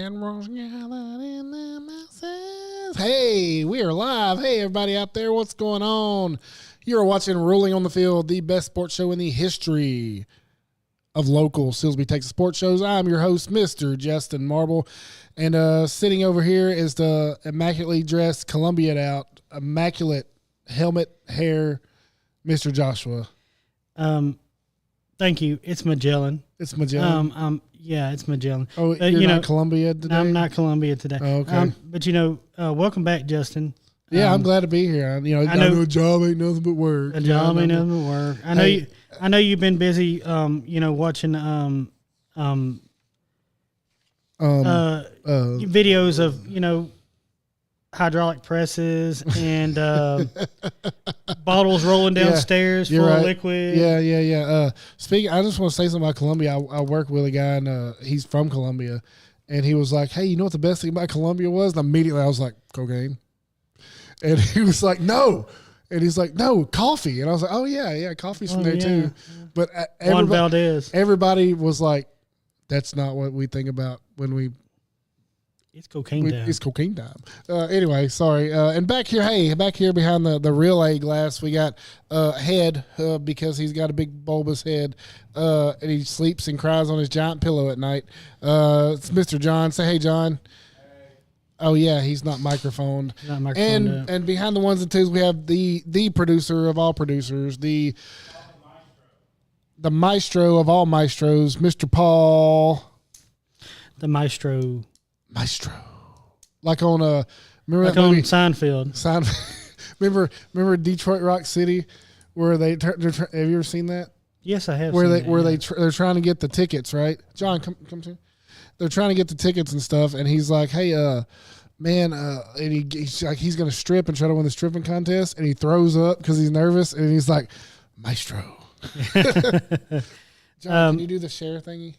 Generals gathered in the masses. Hey, we are live. Hey, everybody out there, what's going on? You're watching Rolling on the Field, the best sports show in the history of local Silsbee, Texas sports shows. I'm your host, Mr. Justin Marble, and sitting over here is the immaculately dressed, Columbia'd out, immaculate helmet hair, Mr. Joshua. Thank you. It's Magellan. It's Magellan. Yeah, it's Magellan. Oh, but, you're not Columbia today? I'm not Columbia today. Oh, okay. But welcome back, Justin. Yeah, I'm glad to be here. I know a job ain't nothing but work. A job ain't nothing but work. I know you've been busy. Watching videos of hydraulic presses and bottles rolling downstairs full of liquid. Yeah. Speaking, I just want to say something about Columbia. I work with a guy, and he's from Columbia, and he was like, "Hey, you know what the best thing about Columbia was?" And immediately I was like, "Cocaine." And he was like, "No." And he's like, "No, coffee." And I was like, "Oh, yeah, coffee's from there too." But Juan Valdez. Everybody was like, "That's not what we think about when we." It's cocaine time. It's cocaine time. Anyway, sorry. And back here behind the relay glass, we got Head because he's got a big bulbous head, and he sleeps and cries on his giant pillow at night. It's Mr. John. Say hey, John. Hey. Oh yeah, he's not microphoned. And behind the ones and twos, we have the producer of all producers, the maestro of all maestros, Mr. Paul. The maestro. Like on remember like that movie? On Seinfeld. Remember Detroit Rock City, where have you ever seen that? Yes, I have. They're trying to get the tickets, right? John, come to. They're trying to get the tickets and stuff, and he's like, "Hey, man," and he's like, he's gonna strip and try to win the stripping contest, and he throws up because he's nervous, and he's like, "Maestro." John, can you do the share thingy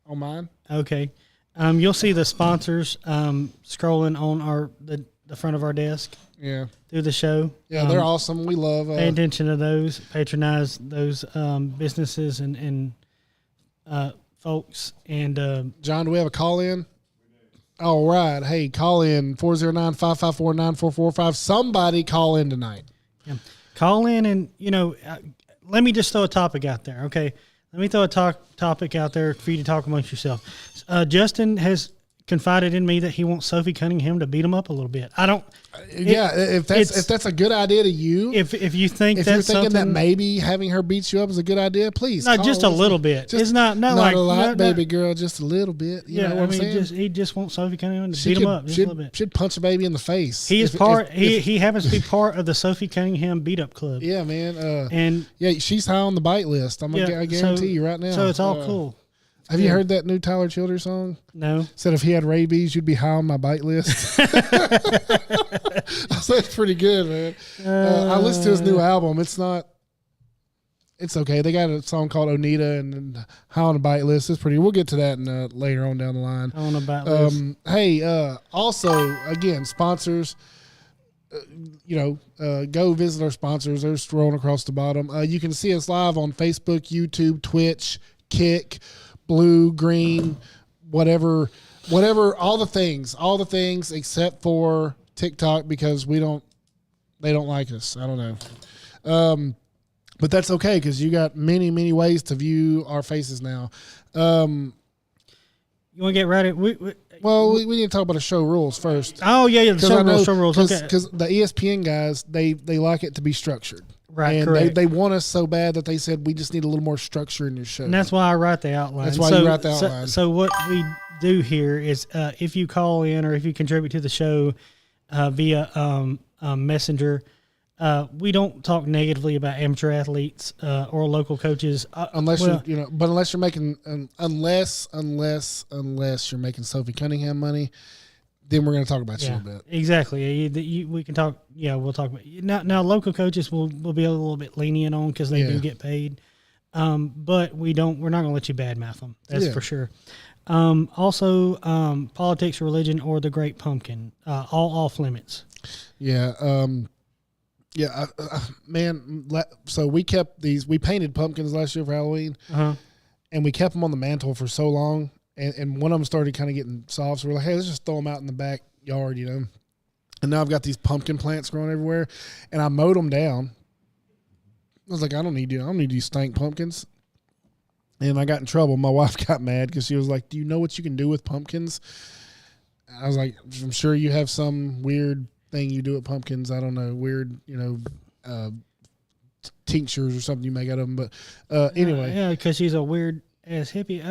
on mine? Okay. You'll see the sponsors scrolling on the front of our desk. Yeah. Through the show. Yeah, they're awesome. We love. Pay attention to those. Patronize those businesses and folks. And John, do we have a call in? All right. Hey, call in 409-554-9445. Somebody call in tonight. Yeah. Call in and let me just throw a topic out there. Okay. Let me throw a topic out there for you to talk amongst yourself. Justin has confided in me that he wants Sophie Cunningham to beat him up a little bit. If that's a good idea to you, if you think you're thinking that maybe having her beat you up is a good idea, please. Not just a little bit. It's not like a lot, baby girl. Just a little bit. You know what I'm saying? He just wants Sophie Cunningham to beat him up just a little bit. Should punch a baby in the face. He is he happens to be part of the Sophie Cunningham beat up club. Yeah, man. She's high on the bite list. I guarantee you right now. So it's all cool. Have you heard that new Tyler Childers song? No. Said if he had rabies, you'd be high on my bite list. I said it's pretty good, man. I listened to his new album. It's okay. They got a song called Onita and High on the Bite List. It's pretty. We'll get to that later on down the line. On the bite list. Hey, also, again, sponsors. Go visit our sponsors. They're scrolling across the bottom. You can see us live on Facebook, YouTube, Twitch, Kick, Blue, Green, whatever, all the things except for TikTok because they don't like us. I don't know. But that's okay because you got many, many ways to view our faces now. You want to get right at we need to talk about the show rules first. Oh, yeah, the show rules. Because the ESPN guys, they like it to be structured. Right, and correct. They want us so bad that they said we just need a little more structure in your show. And that's why I write the outline. That's why you write the outline. So what we do here is if you call in or if you contribute to the show via Messenger, we don't talk negatively about amateur athletes or local coaches unless you're making unless you're making Sophie Cunningham money. Then we're going to talk about you a bit. Exactly. We can talk. Yeah, we'll talk about now. Local coaches will be a little bit lenient on because they do get paid, but we're not going to let you badmouth them. That's for sure. Also, politics, religion, or the Great Pumpkin, all off limits. Yeah. Man. So we kept these. We painted pumpkins last year for Halloween, and we kept them on the mantle for so long. and one of them started kind of getting soft. So we're like, hey, let's just throw them out in the backyard, And now I've got these pumpkin plants growing everywhere, and I mowed them down. I was like, I don't need these stank pumpkins. And I got in trouble. My wife got mad because she was like, do you know what you can do with pumpkins? I was like, I'm sure you have some weird thing you do with pumpkins. I don't know, weird, tinctures or something you make out of them. But anyway. Yeah, because she's a weird ass hippie.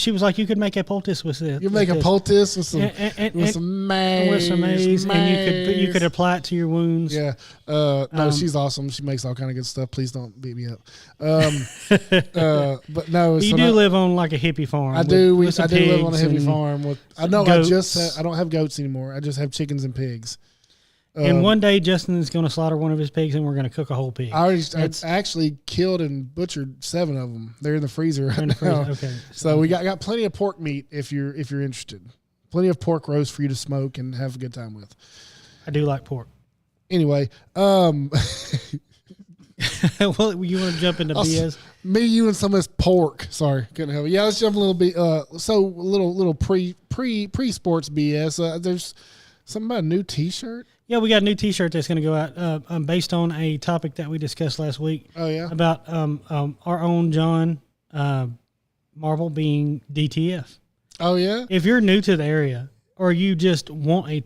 She was like, you could make a poultice with this. You make a poultice with some maize, and you could apply it to your wounds. Yeah. No, she's awesome. She makes all kind of good stuff. Please don't beat me up. But no, you do live on like a hippie farm. I do. I do live on a hippie farm with. I know. I don't have goats anymore. I just have chickens and pigs. And one day Justin is going to slaughter one of his pigs, and we're going to cook a whole pig. I actually killed and butchered 7 of them. They're in the freezer right now. Okay. So we got plenty of pork meat if you're interested. Plenty of pork roast for you to smoke and have a good time with. I do like pork. Anyway, well, you want to jump into BS? Me, you, and some of this pork. Sorry, couldn't help it. Yeah, let's jump a little bit. So a little pre sports BS. There's something about a new T-shirt. Yeah, we got a new T-shirt that's going to go out based on a topic that we discussed last week. Oh yeah, about our own John Marble being DTF. Oh yeah. If you're new to the area, or you just want a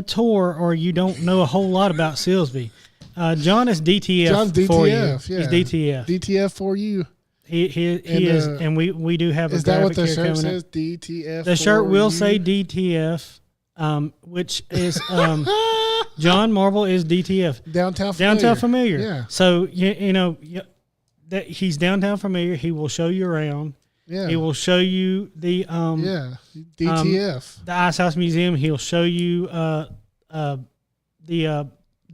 tour, or you don't know a whole lot about Silsbee, John is DTF. John's DTF. For you. Yeah. He's DTF. DTF for you. He is, and we do have. Is that what the shirt says? DTF. The shirt will say DTF. Which is John Marble is DTF. Downtown familiar. Yeah. So that he's downtown familiar. He will show you around. Yeah. He will show you the DTF. The Ice House Museum. He'll show you the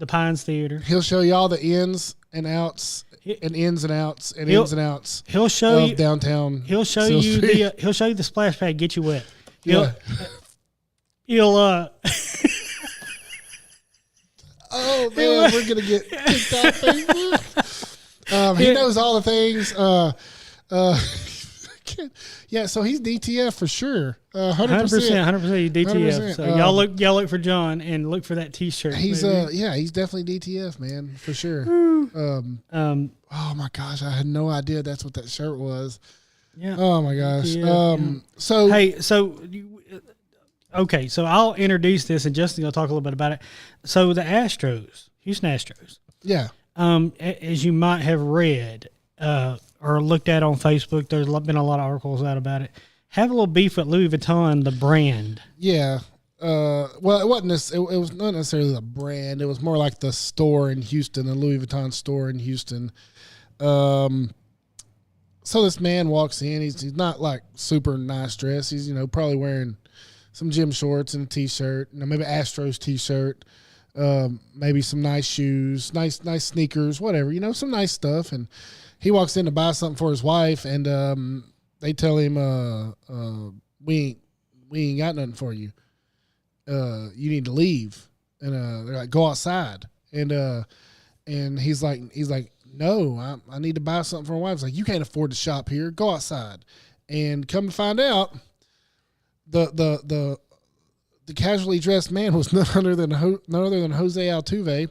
Pines Theater. He'll show you all the ins and outs and ins and outs and ins and outs. He'll show you downtown. He'll show you he'll show you the splash pad. Get you wet. He'll oh man, we're gonna get kicked off Facebook. He knows all the things. Yeah, so he's DTF for sure. 100%. 100% DTF. So y'all look for John and look for that T-shirt. He's he's definitely DTF, man, for sure. Oh my gosh, I had no idea that's what that shirt was. Yeah. Oh my gosh. Okay, so I'll introduce this, and Justin will talk a little bit about it. So the Houston Astros. Yeah. As you might have read or looked at on Facebook, there's been a lot of articles out about it. Have a little beef with Louis Vuitton, the brand. Yeah. Well, it wasn't. It was not necessarily the brand. It was more like the store in Houston, the Louis Vuitton store in Houston. So this man walks in. He's not like super nice dressed. He's probably wearing some gym shorts and a T-shirt, maybe Astros T-shirt, maybe some nice shoes, nice sneakers, whatever, some nice stuff. And he walks in to buy something for his wife, and they tell him, we ain't got nothing for you. You need to leave. And they're like, go outside. And he's like, no, I need to buy something for my wife. It's like, you can't afford to shop here. Go outside. And come to find out, the casually dressed man was none other than Jose Altuve,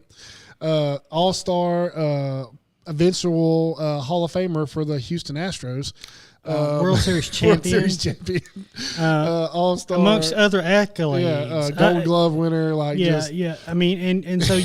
all-star, eventual Hall of Famer for the Houston Astros, World Series champion, all-star, amongst other accolades, Gold Glove winner, I mean, and so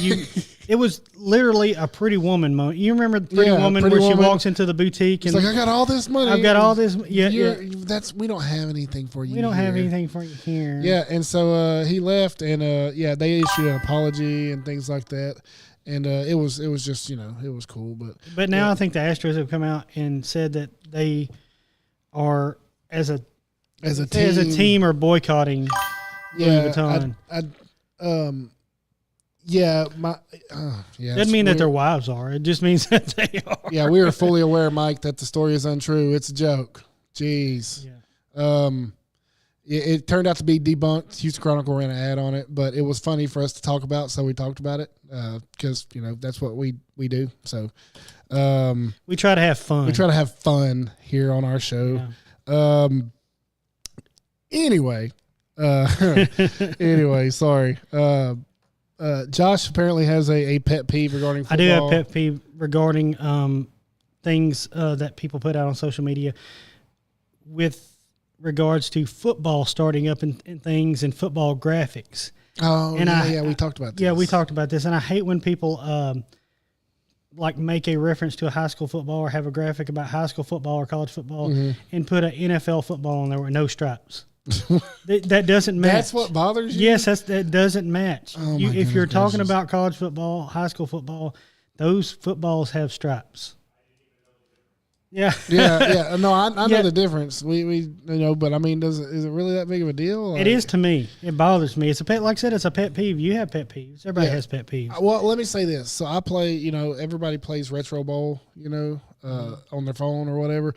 it was literally a Pretty Woman moment. You remember the Pretty Woman where she walks into the boutique and it's like, I got all this money. I've got all this. We don't have anything for you. We don't have anything for you here. Yeah, and so he left, and they issued an apology and things like that. And it was just it was cool, but now I think the Astros have come out and said that they are as a team are boycotting Louis Vuitton. Doesn't mean that their wives are. It just means that they are. Yeah, we are fully aware, Mike, that the story is untrue. It's a joke. Jeez. Yeah. It turned out to be debunked. Houston Chronicle ran an ad on it, but it was funny for us to talk about, so we talked about it because that's what we do. So we try to have fun. We try to have fun here on our show. Anyway, sorry. Josh apparently has a pet peeve regarding football. I do have pet peeve regarding things that people put out on social media with regards to football starting up and things and football graphics. Oh, and we talked about this. Yeah, we talked about this, and I hate when people like make a reference to a high school football or have a graphic about high school football or college football and put an NFL football on there with no stripes. that doesn't match. That's what bothers you? Yes, that doesn't match. Oh, If you're talking about college football, high school football, those footballs have stripes. Yeah. yeah. No, I know the difference. We but I mean, is it really that big of a deal? Like, it is to me. It bothers me. It's a pet. Like I said, it's a pet peeve. You have pet peeves. Everybody has pet peeves. Well, let me say this. So I play. Everybody plays Retro Bowl. On their phone or whatever.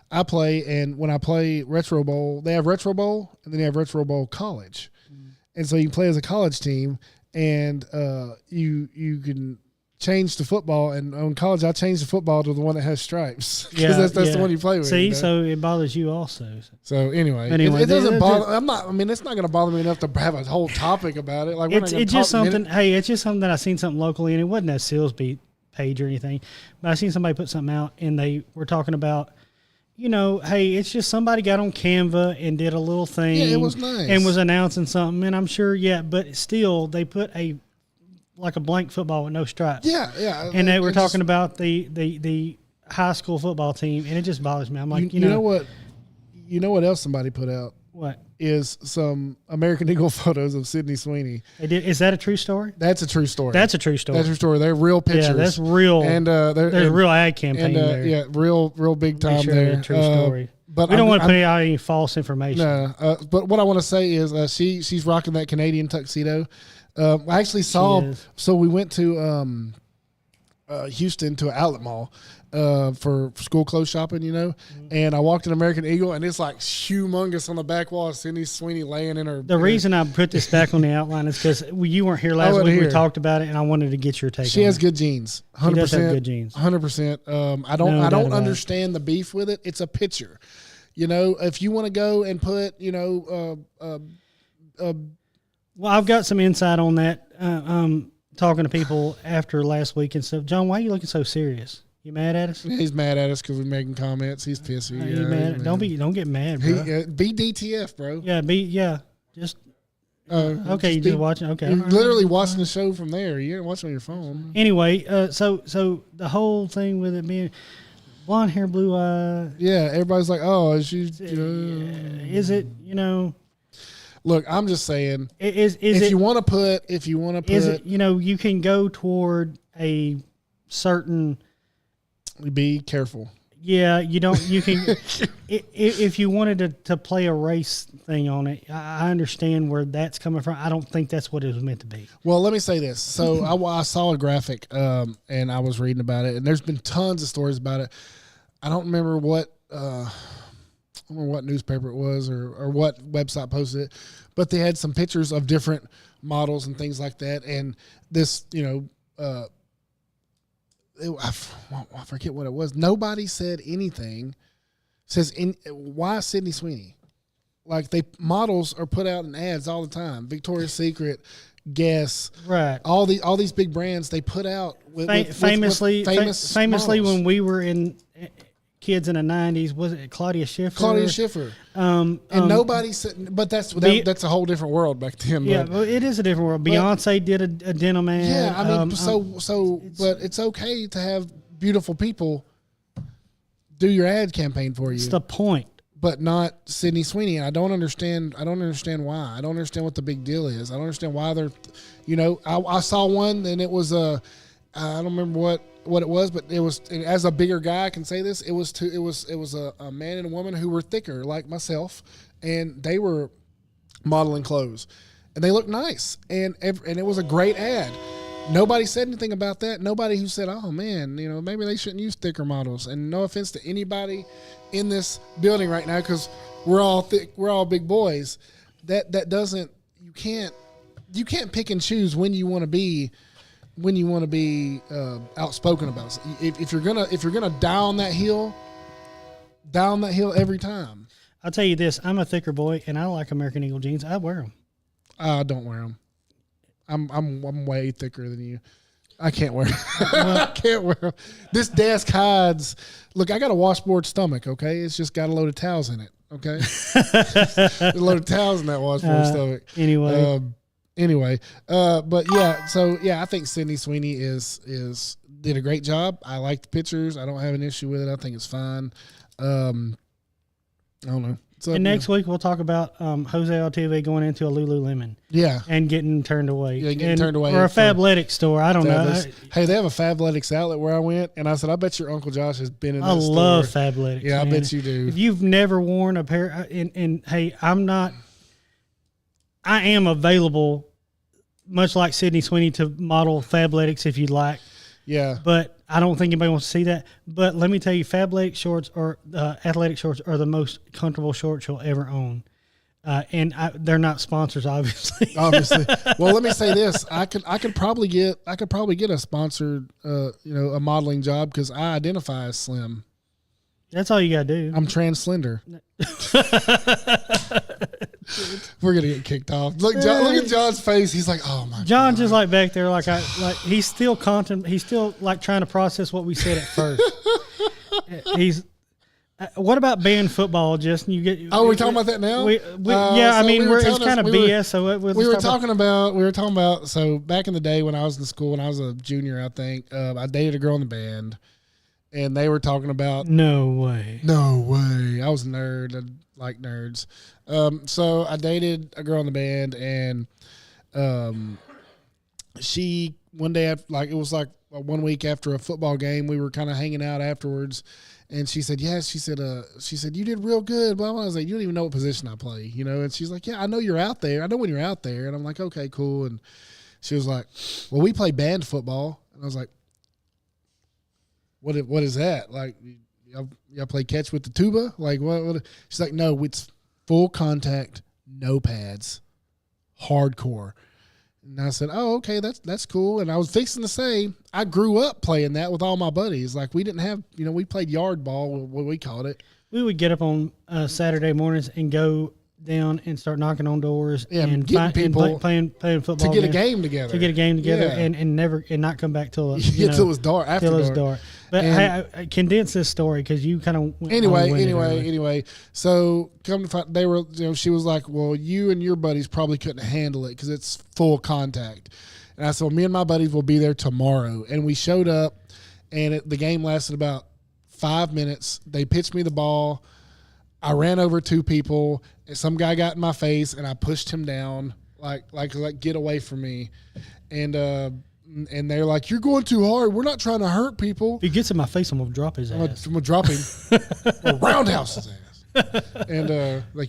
I play, and when I play Retro Bowl, they have Retro Bowl, and then they have Retro Bowl College, and so you can play as a college team, and you can change the football. And on college, I changed the football to the one that has stripes because that's the one you play with. See, so it bothers you also. So anyway, it doesn't bother. It's not going to bother me enough to have a whole topic about it. Like it's just something. Hey, it's just something that I seen something locally, and it wasn't a Silsbee page or anything, but I seen somebody put something out, and they were talking about. Hey, it's just somebody got on Canva and did a little thing. Yeah, it was nice. And was announcing something, and I'm sure, but still, they put a blank football with no stripes. Yeah. And they were talking about the high school football team, and it just bothers me. I'm like, you know what? You know what else somebody put out? What? Is some American Eagle photos of Sydney Sweeney. They did. Is that a true story? That's a true story. That's a true story. That's a true story. They're real pictures. Yeah, that's real. And there's a real ad campaign there. Yeah, real big time there. True story. But we don't want to put out any false information. No, but what I want to say is she's rocking that Canadian tuxedo. I actually saw. So we went to Houston to an outlet mall for school clothes shopping, and I walked in American Eagle, and it's like humongous on the back wall of Sydney Sweeney laying in her. The reason I put this back on the outline is because you weren't here last week. We talked about it, and I wanted to get your take. She has good genes. 100%. She does have good genes. 100%. I don't understand the beef with it. It's a picture. If you want to go and put, well, I've got some insight on that. Talking to people after last week and stuff. John, why are you looking so serious? You mad at us? He's mad at us because we're making comments. He's pissy. He's mad. Don't get mad, bro. Be DTF, bro. Just okay. You just watching. Okay, you're literally watching the show from there. You ain't watching on your phone. Anyway, so the whole thing with it being blonde hair, blue eye. Yeah, everybody's like, oh, she's. Is it? Look, I'm just saying. If you want to put, is it? You can go toward a certain. Be careful. Yeah, you don't. You can. If you wanted to play a race thing on it, I understand where that's coming from. I don't think that's what it was meant to be. Well, let me say this. So I saw a graphic, and I was reading about it, and there's been tons of stories about it. I don't remember what. I don't remember what newspaper it was or what website posted it, but they had some pictures of different models and things like that. And this, I forget what it was. Nobody said anything. Why Sydney Sweeney? Like models are put out in ads all the time. Victoria's Secret, Guess, right? All these big brands they put out famously models. When we were in kids in the 90s, was it Claudia Schiffer? Claudia Schiffer. And nobody said, but that's a whole different world back then. Yeah, but it is a different world. Beyonce did a denim ad. Yeah, I mean, but it's okay to have beautiful people do your ad campaign for you. It's the point. But not Sydney Sweeney. And I don't understand why. I don't understand what the big deal is. I don't understand why they're, I saw one and it was I don't remember what it was, but it was, as a bigger guy, I can say this. It was a man and a woman who were thicker, like myself, and they were modeling clothes, and they looked nice, and it was a great ad. Nobody said anything about that. Nobody who said, "Oh man, maybe they shouldn't use thicker models." And no offense to anybody in this building right now, because we're all thick, we're all big boys. That doesn't. You can't pick and choose when you want to be outspoken about it. If you're gonna down that hill every time. I'll tell you this: I'm a thicker boy, and I like American Eagle jeans. I wear them. I don't wear them. I'm way thicker than you. I can't wear. I can't wear 'em. This desk hides. Look, I got a washboard stomach. Okay, it's just got a load of towels in it. Okay, a load of towels in that washboard stomach. Anyway, but yeah. So yeah, I think Sydney Sweeney did a great job. I like the pictures. I don't have an issue with it. I think it's fine. I don't know. And next week we'll talk about Jose Altuve going into a Lululemon. Yeah. And getting turned away. Yeah, getting turned away. Or a Fabletics store. I don't know. Hey, they have a Fabletics outlet where I went, and I said, I bet your Uncle Josh has been in that store. I love Fabletics. Yeah, man. I bet you do. If you've never worn a pair, and hey, I am available, much like Sydney Sweeney, to model Fabletics if you'd like. Yeah. But I don't think anybody wants to see that. But let me tell you, Fabletics shorts or athletic shorts are the most comfortable shorts you'll ever own. And they're not sponsors, obviously. Obviously. Well, let me say this: I could probably get a sponsored, a modeling job because I identify as slim. That's all you gotta do. I'm trans slender. We're gonna get kicked off. Look at John's face. He's like, "Oh my." John's just like back there, like he's still He's still like trying to process what we said at first. What about banned football? Justin, you get? Oh, we're talking about that now. I mean, it's kind of BS. So we were talking about. So back in the day when I was in school, when I was a junior, I think I dated a girl in the band, and they were talking about. No way. I was a nerd. I like nerds. So I dated a girl in the band, and she one day after, it was like 1 week after a football game, we were kind of hanging out afterwards, and she said, "Yes," she said, "You did real good." Blah blah. I was like, "You don't even know what position I play, you know?" And she's like, "Yeah, I know you're out there. I know when you're out there." And I'm like, "Okay, cool." And she was like, "Well, we play band football," and I was like, "What is that? Like, y'all play catch with the tuba? Like what?" She's like, "No, it's full contact, no pads, hardcore." And I said, "Oh, okay, that's cool." And I was fixing to say, I grew up playing that with all my buddies. Like, we didn't have, we played yard ball, what we called it. We would get up on Saturday mornings and go down and start knocking on doors and getting people playing football to get a game together. And not come back till it was dark. After till it was dark. But I condense this story because you kind of anyway. So come to find, they were, she was like, "Well, you and your buddies probably couldn't handle it because it's full contact." And I said, "Well, me and my buddies will be there tomorrow." And we showed up, and the game lasted about 5 minutes. They pitched me the ball. I ran over 2 people, and some guy got in my face, and I pushed him down, like get away from me, and they're like, "You're going too hard. We're not trying to hurt people." If he gets in my face, I'm gonna drop his ass. I'm gonna drop him, or roundhouse his ass, and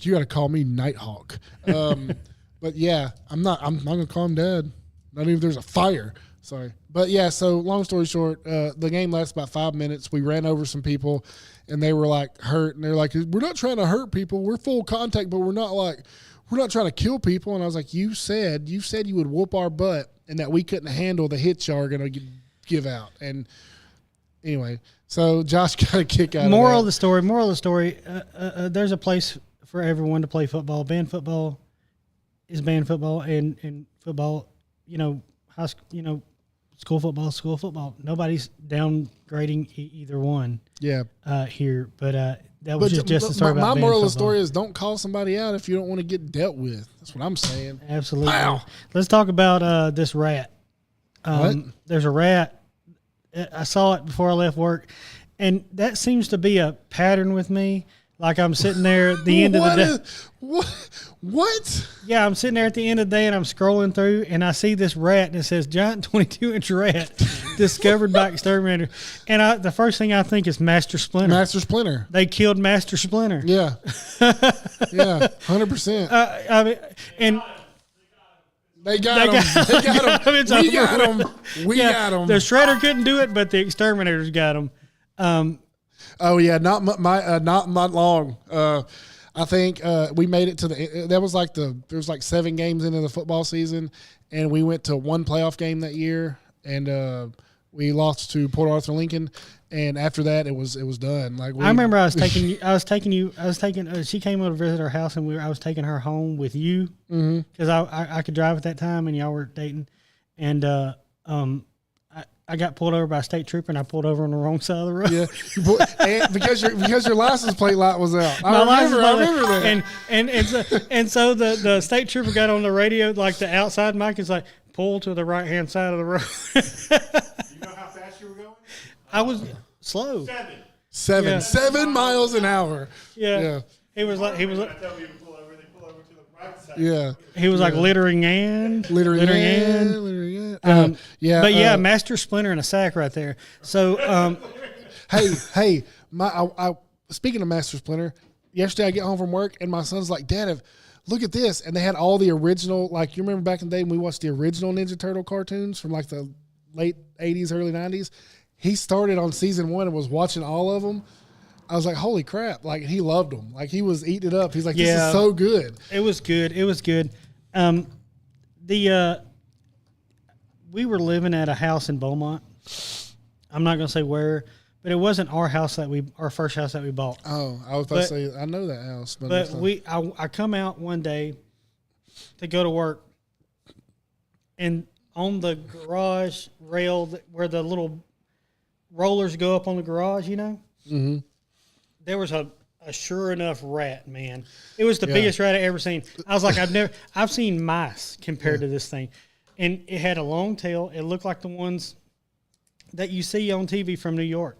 you got to call me Nighthawk. But yeah, I'm not gonna call him Dad. Not even if there's a fire. Sorry, but yeah. So long story short, the game lasted about 5 minutes. We ran over some people, and they were like hurt, and they're like, "We're not trying to hurt people. We're full contact, but we're not trying to kill people." And I was like, you said you would whoop our butt, and that we couldn't handle the hits y'all are gonna give out. And anyway, so Josh got a kick out. Moral of the story: there's a place for everyone to play football. Band football is band football, and football, high school, school football. Nobody's downgrading either one. Yeah. Here, but that was just a story about my moral of the football. story is don't call somebody out if you don't want to get dealt with. That's what I'm saying. Absolutely. Wow. Let's talk about this rat. What? There's a rat. I saw it before I left work, and that seems to be a pattern with me. Like I'm sitting there at the end of the day. What? Yeah, I'm sitting there at the end of the day, and I'm scrolling through, and I see this rat, and it says giant 22-inch rat discovered by exterminator. And the first thing I think is Master Splinter. Master Splinter. They killed Master Splinter. Yeah. Yeah, 100%. I mean, and they got him. We got him. We got him. The Shredder couldn't do it, but the exterminators got him. Oh yeah, not long. I think we made it to there was like 7 games into the football season, and we went to one playoff game that year, and We lost to Port Arthur Lincoln, and after that, it was done. Like I remember, she came over to visit our house, and I was taking her home with you because I could drive at that time, and y'all were dating, and I got pulled over by a state trooper, and I pulled over on the wrong side of the road. Yeah, and because your license plate light was out. I remember that. And so the state trooper got on the radio, like the outside mic is like, pull to the right hand side of the road. You know how fast you were going? I was slow. 7 miles an hour. Yeah. He was like. I tell people to pull over, they pull over to the right side. Yeah. He was like littering and. But Master Splinter and a sack right there. So, hey, speaking of Master Splinter, yesterday I get home from work and my son's like, Dad, look at this. And they had all the original, like, you remember back in the day when we watched the original Ninja Turtle cartoons from like the late 80s, early 90s? He started on season 1 and was watching all of them. I was like, holy crap. Like, he loved them. Like, he was eating it up. He's like, this is so good. It was good. We were living at a house in Beaumont. I'm not going to say where, but it wasn't our first house that we bought. Oh, I was about to say, I know that house. But I come out one day to go to work, and on the garage rail where the little rollers go up on the garage, there was a sure enough rat, man. It was the biggest rat I ever seen. I was like, I've seen mice compared to this thing. And it had a long tail. It looked like the ones that you see on TV from New York.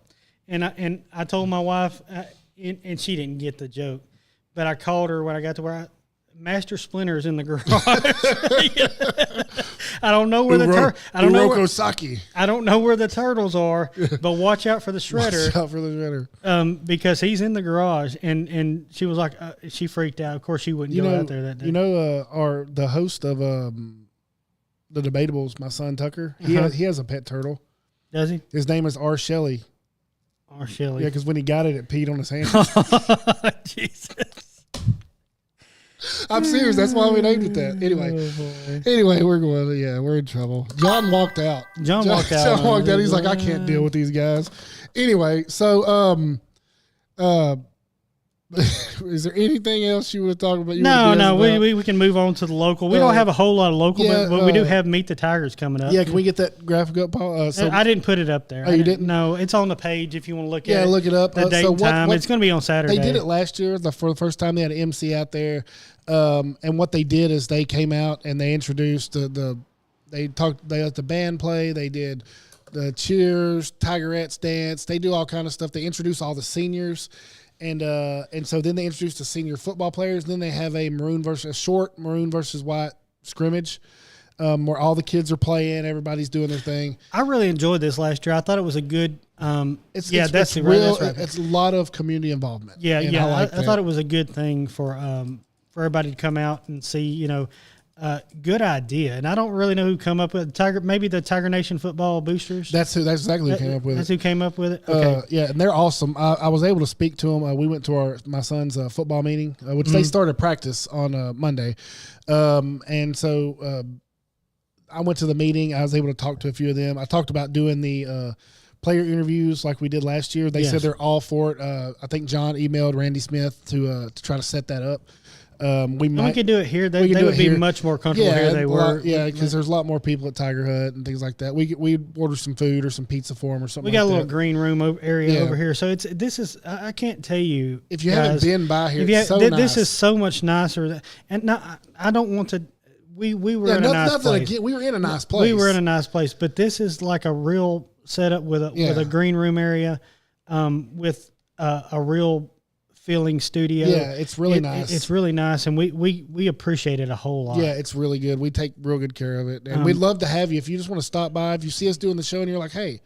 And I told my wife, and she didn't get the joke, but I called her when I got to where Master Splinter's in the garage. I don't know where I don't know where the turtles are, but watch out for the shredder. Watch out for the shredder. Because he's in the garage, and she was like, she freaked out. Of course, she wouldn't go out there that day. The host of the Debatables, my son Tucker, he has a pet turtle. Does he? His name is R. Shelley. R. Shelley. Yeah, because when he got it peed on his hand. Jesus. I'm serious. That's why we named it that. Anyway, we're in trouble. John walked out. John walked out. He's like, I can't deal with these guys. Anyway, so is there anything else you want to talk about? No. We can move on to the local. We don't have a whole lot of local, but we do have Meet the Tigers coming up. Yeah, can we get that graphic up, Paul? I didn't put it up there. Oh, you didn't? No, it's on the page if you want to look at it. Yeah, look it up. The date and time. It's going to be on Saturday. They did it last year. For the first time, they had an MC out there. And what they did is they came out and they introduced they let the band play. They did the cheers, Tigerettes dance. They do all kind of stuff. They introduced all the seniors. And so then they introduced the senior football players. Then they have a short maroon versus white scrimmage where all the kids are playing. Everybody's doing their thing. I really enjoyed this last year. I thought it was a good. That's right. It's a lot of community involvement. Yeah, I thought it was a good thing for everybody to come out and see. Good idea. And I don't really know who come up with maybe the Tiger Nation football boosters. That's exactly who came up with it. That's who came up with it. Okay. And they're awesome. I was able to speak to them. We went to my son's football meeting, which they started practice on Monday. And so I went to the meeting. I was able to talk to a few of them. I talked about doing the player interviews like we did last year. They said they're all for it. I think John emailed Randy Smith to try to set that up. We could do it here. They would be much more comfortable here. They were. Because there's a lot more people at Tiger Hut and things like that. We order some food or some pizza for them or something. We got a little green room area over here. So I can't tell you if you haven't been by here. It's so nice. This is so much nicer. And I don't want to. We were in a nice place. We were in a nice place. We were in a nice place, but this is like a real setup with a green room area, with a real feeling studio. Yeah, it's really nice. It's really nice, and we appreciate it a whole lot. Yeah, it's really good. We take real good care of it, and we'd love to have you. If you just want to stop by, if you see us doing the show and you're like, hey,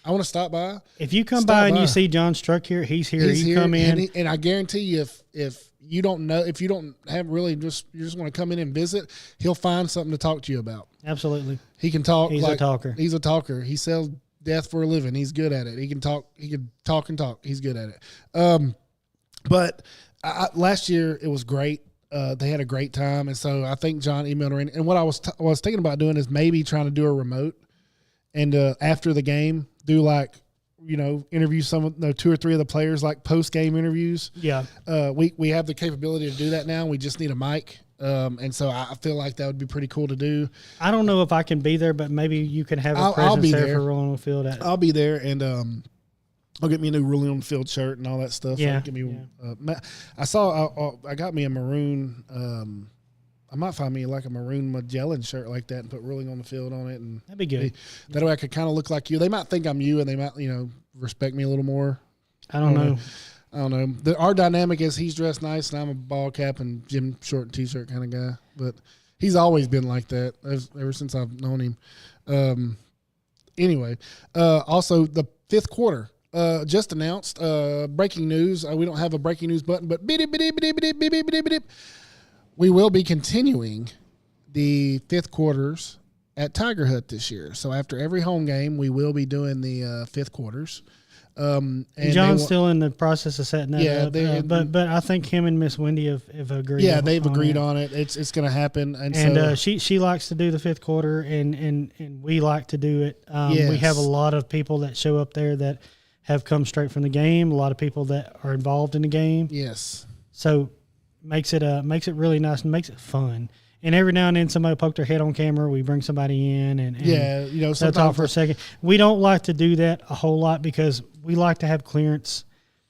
I want to stop by. If you come by and you see John's truck here, he's here. You come in, and I guarantee you, if you don't know, if you don't have really you just want to come in and visit, he'll find something to talk to you about. Absolutely, he can talk. He's a talker. He's a talker. He sells death for a living. He's good at it. He can talk. He can talk and talk. He's good at it. But last year it was great. They had a great time, and so I think John emailed her in. And what I was thinking about doing is maybe trying to do a remote and after the game do like, interview some of 2 or 3 of the players, like post game interviews. Yeah. We have the capability to do that now. We just need a mic. And so I feel like that would be pretty cool to do. I don't know if I can be there, but maybe you can have a I'll presence be there there for Rolling on the Field. I'll be there, and I'll get me a new Rolling on the Field shirt and all that stuff. Yeah. Get me, I got me a maroon. I might find me like a maroon Magellan shirt like that and put Rolling on the Field on it, and That'd be good. That way I could kind of look like you. They might think I'm you, and they might respect me a little more. I don't know. I don't know. Our dynamic is he's dressed nice, and I'm a ball cap and gym short and T-shirt kind of guy. But he's always been like that ever since I've known him. Anyway, also the 5th quarter just announced. Breaking news. We don't have a breaking news button, but we will be continuing the 5th quarters at Tiger Hut this year. So after every home game, we will be doing the 5th quarters. And John's still in the process of setting that up. But I think him and Miss Wendy have agreed. Yeah, they've agreed on it. It's going to happen. And so, she likes to do the 5th quarter, and we like to do it. Yes. We have a lot of people that show up there that have come straight from the game. A lot of people that are involved in the game. Yes. So makes it really nice and makes it fun. And every now and then somebody poked their head on camera. We bring somebody in and they'll talk for a second. We don't like to do that a whole lot because we like to have clearance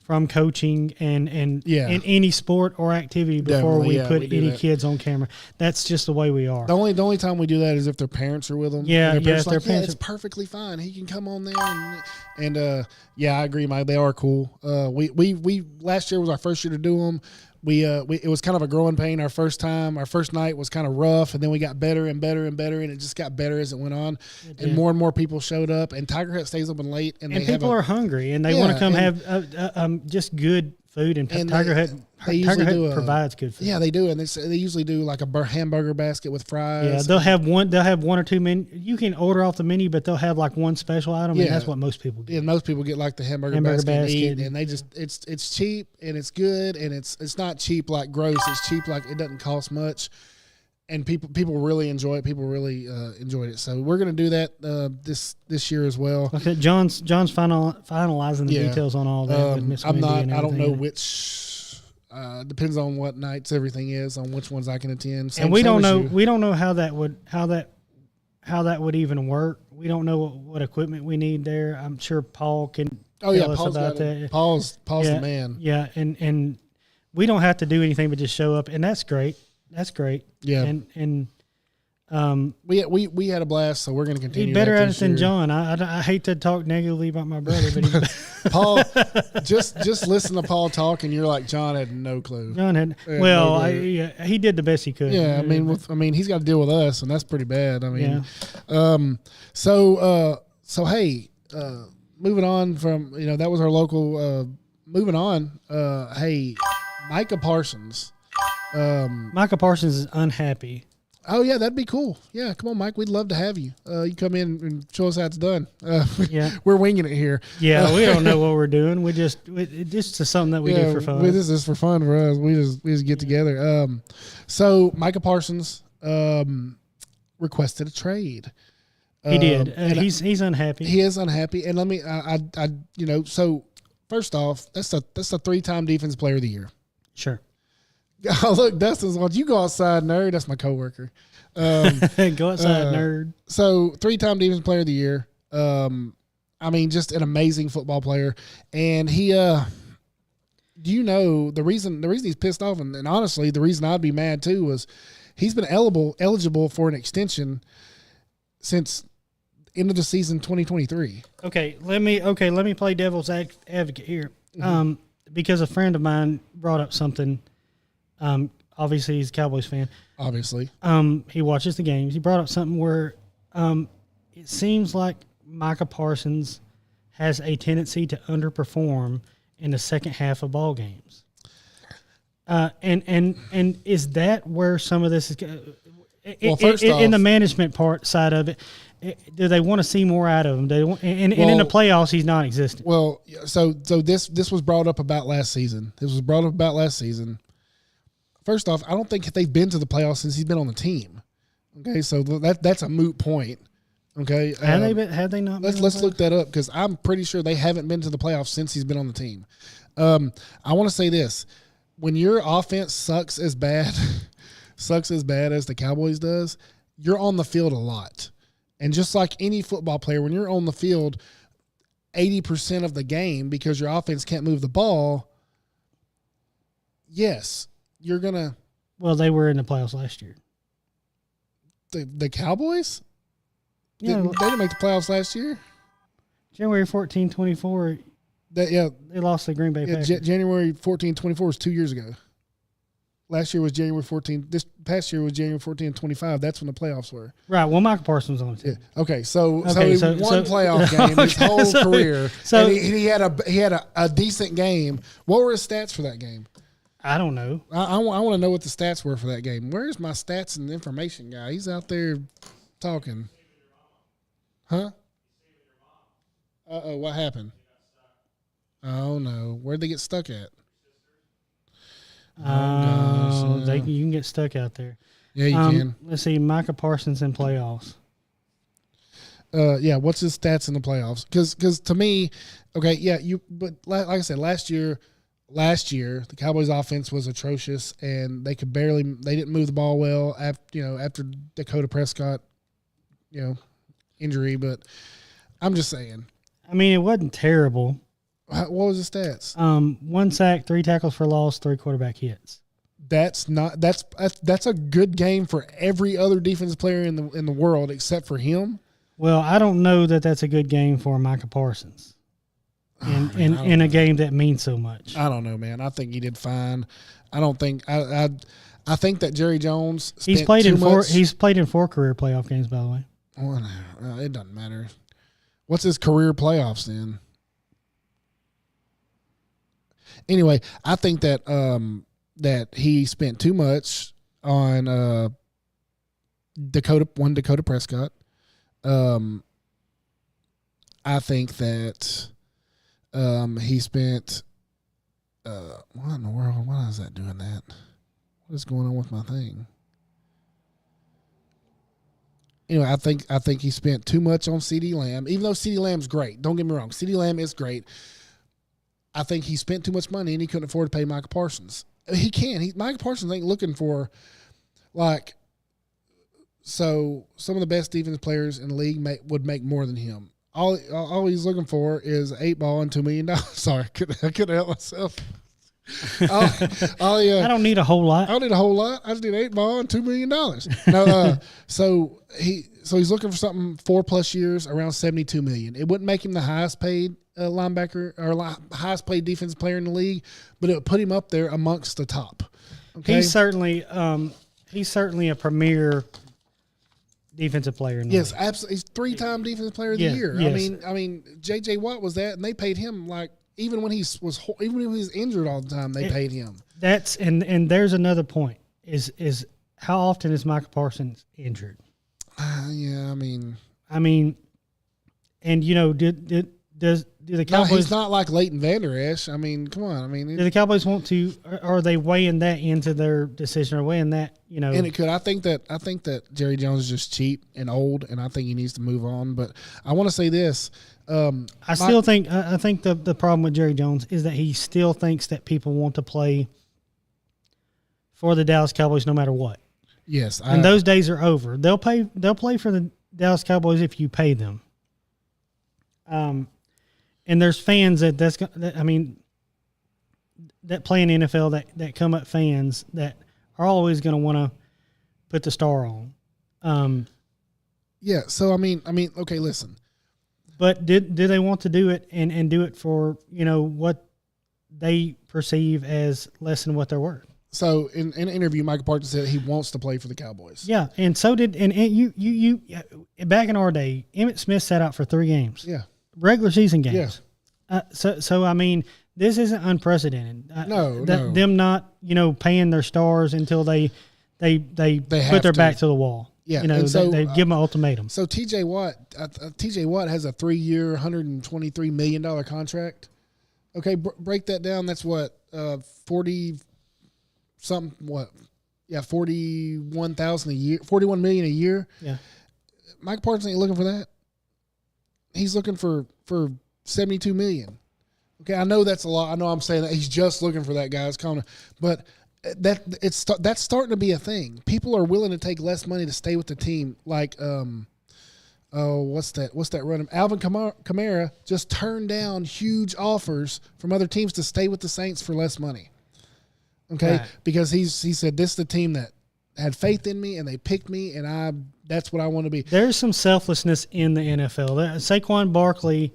from coaching and in any sport or activity before we put any kids on camera. That's just the way we are. The only time we do that is if their parents are with them. Yeah, it's perfectly fine. He can come on there and I agree, Mike. They are cool. We last year was our first year to do them. It was kind of a growing pain. Our first night was kind of rough, and then we got better and better and better, and it just got better as it went on. And more and more people showed up, and Tiger Hut stays open late. And people are hungry, and they want to come have just good food. And Tiger Hut provides good food. Yeah, they do, and they usually do like a hamburger basket with fries. Yeah, they'll have one or two menu. You can order off the menu, but they'll have like one special item, and that's what most people get. Yeah, most people get like the hamburger basket and eat, and they just it's cheap and it's good, and it's not cheap like gross. It's cheap like it doesn't cost much, and people really enjoy it. People really enjoyed it. So we're gonna do that this year as well. Okay, John's finalizing the details on all that with Miss Wendy. I don't know which. Depends on what nights everything is, on which ones I can attend. And we don't know. We don't know how that would even work. We don't know what equipment we need there. I'm sure Paul can tell us about that. Paul's the man. Yeah, and we don't have to do anything but just show up, and that's great. That's great. Yeah, and we had a blast, so we're going to continue. He's better at it than John. I hate to talk negatively about my brother, but Paul, just listen to Paul talk, and you're like, John had no clue. John had he did the best he could. Yeah, I mean, he's got to deal with us, and that's pretty bad. I mean, so hey, moving on from that was our local. Moving on, hey, Micah Parsons. Micah Parsons is unhappy. Oh, yeah, that'd be cool. Yeah, come on, Mike. We'd love to have you. You come in and show us how it's done. We're winging it here. Yeah, we don't know what we're doing. It's just something that we do for fun. This is for fun for us. We just get together. So Micah Parsons requested a trade. He did. He's unhappy. He is unhappy. And let me, so first off, that's a 3-time defense player of the year. Sure. Oh, look, Dustin's watching. You go outside, nerd. That's my coworker. Go outside, nerd. So 3-time defense player of the year. I mean, just an amazing football player. And he, do you know the reason he's pissed off? And honestly, the reason I'd be mad too was he's been eligible for an extension since end of the season 2023. Okay, let me play devil's advocate here. Mm-hmm. Because a friend of mine brought up something. Obviously he's a Cowboys fan. Obviously. He watches the games. He brought up something where it seems like Micah Parsons has a tendency to underperform in the second half of ball games. And is that where some of this is? First off, in the management side of it, do they want to see more out of him? And in the playoffs, he's non-existent. Well, so this was brought up about last season. First off, I don't think they've been to the playoffs since he's been on the team. Okay, so that's a moot point. Okay, Had they not? Let's look that up because I'm pretty sure they haven't been to the playoffs since he's been on the team. I want to say this: when your offense sucks as bad as the Cowboys does, you're on the field a lot, and just like any football player, when you're on the field 80% of the game because your offense can't move the ball, yes, you're gonna. Well, they were in the playoffs last year. The Cowboys? Yeah, They didn't make the playoffs last year. January 14, 24. They lost to Green Bay Packers. January 14, 24 was 2 years ago. Last year was January 14. This past year was January 14, 25. That's when the playoffs were. Right. Well, Michael Parsons was on the team. Yeah. Okay. So he won playoff game his whole career. So and he had a decent game. What were his stats for that game? I don't know. I want to know what the stats were for that game. Where's my stats and information guy? He's out there talking. Huh? Uh-oh, what happened? Oh, no. Where'd they get stuck at? Oh, gosh. You can get stuck out there. Yeah, you can. Let's see. Micah Parsons in playoffs. Yeah, what's his stats in the playoffs? Because to me, okay, yeah, but like I said, last year, the Cowboys' offense was atrocious, and they didn't move the ball well after Dakota Prescott, injury. But I'm just saying. I mean, it wasn't terrible. What was the stats? 1 sack, 3 tackles for loss, 3 quarterback hits. That's a good game for every other defensive player in the world except for him. Well, I don't know that that's a good game for Micah Parsons. In a game that means so much. I don't know, man. I think he did fine. I don't think I think that Jerry Jones he's played in 4 career playoff games, by the way. Well, it doesn't matter. What's his career playoffs then? Anyway, I think that that he spent too much on Dakota Prescott. I think that he spent what in the world? Why is that doing that? What is going on with my thing? Anyway, I think he spent too much on CeeDee Lamb, even though CeeDee Lamb's great. Don't get me wrong. CeeDee Lamb is great. I think he spent too much money and he couldn't afford to pay Micah Parsons. He can. Micah Parsons ain't looking for, so some of the best defense players in the league would make more than him. All he's looking for is 8 ball and $2 million. Sorry, I couldn't help myself. I don't need a whole lot. I don't need a whole lot. I just need 8 ball and $2 million. No, so he's looking for something 4+ years around $72 million. It wouldn't make him the highest paid linebacker or highest paid defensive player in the league, but it would put him up there amongst the top. Okay? He's certainly a premier defensive player in the league. Absolutely. He's 3-time defensive player of the year. Yes. I mean, J.J. Watt was that, and they paid him even when he was injured all the time, they paid him. That's and there's another point is how often is Micah Parsons injured? Yeah, I mean, and do the Cowboys? No, he's not like Leighton Vander Esch. I mean, come on. I mean, do the Cowboys want to? Are they weighing that into their decision, or weighing that? And it could. I think that Jerry Jones is just cheap and old, and I think he needs to move on. But I want to say this. I think the problem with Jerry Jones is that he still thinks that people want to play for the Dallas Cowboys no matter what. Yes, and those days are over. They'll play for the Dallas Cowboys if you pay them. And there's fans that play in the NFL that come up fans that are always going to want to put the star on. Yeah. So I mean, okay, listen. But do they want to do it and do it for what they perceive as less than what they're worth? So in an interview, Michael Parsons said he wants to play for the Cowboys. Yeah, and so did you back in our day, Emmitt Smith sat out for 3 games. Yeah, regular season games. Yeah. So I mean, this isn't unprecedented. No. Them not paying their stars until they put their back to the wall. Yeah, they give them an ultimatum. So T.J. Watt has a 3-year, $123 million contract. Okay, break that down. That's what 40 something. What? Yeah, $41,000 a year, $41 million a year. Yeah. Mike Parsons ain't looking for that. He's looking for $72 million. Okay, I know that's a lot. I know I'm saying that he's just looking for that guy. It's kind of, but that's starting to be a thing. People are willing to take less money to stay with the team. Like, what's that run? Alvin Kamara just turned down huge offers from other teams to stay with the Saints for less money. Okay, right. Because he said this is the team that had faith in me and they picked me and that's what I want to be. There's some selflessness in the NFL. Saquon Barkley,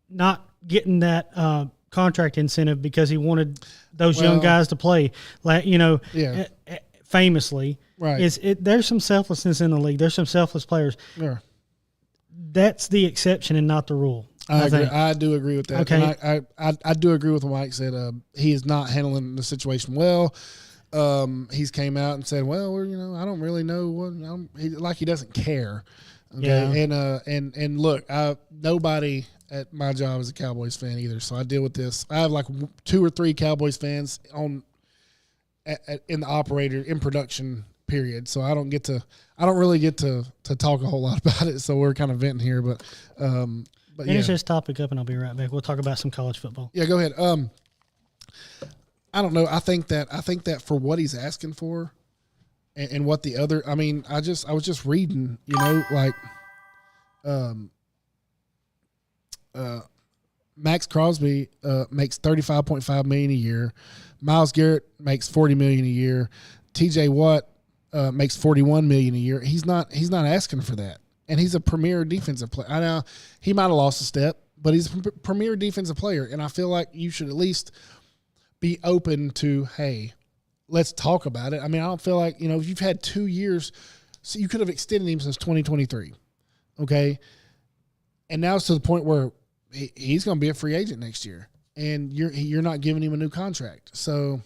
not getting that contract incentive because he wanted those young guys to play, like famously. Right. There's some selflessness in the league. There's some selfless players. Yeah. That's the exception and not the rule. I agree. I do agree with that. Okay. And I do agree with what Mike said. He is not handling the situation well. He's came out and said, "Well, I don't really know what." He doesn't care. Okay. Yeah. And look, nobody at my job is a Cowboys fan either, so I deal with this. I have like 2 or 3 Cowboys fans in the operator in production period, so I don't really get to talk a whole lot about it. So we're kind of venting here, but finish this topic up and I'll be right back. We'll talk about some college football. Yeah, go ahead. I don't know. I think that for what he's asking for, and what the other. I mean, I was just reading. Max Crosby makes $35.5 million a year. Myles Garrett makes $40 million a year. T.J. Watt makes $41 million a year. He's not asking for that, and he's a premier defensive player. I know he might have lost a step, but he's a premier defensive player, and I feel like you should at least be open to, hey, let's talk about it. I mean, I don't feel like, if you've had 2 years, so you could have extended him since 2023, okay? And now it's to the point where he's going to be a free agent next year, and you're not giving him a new contract. So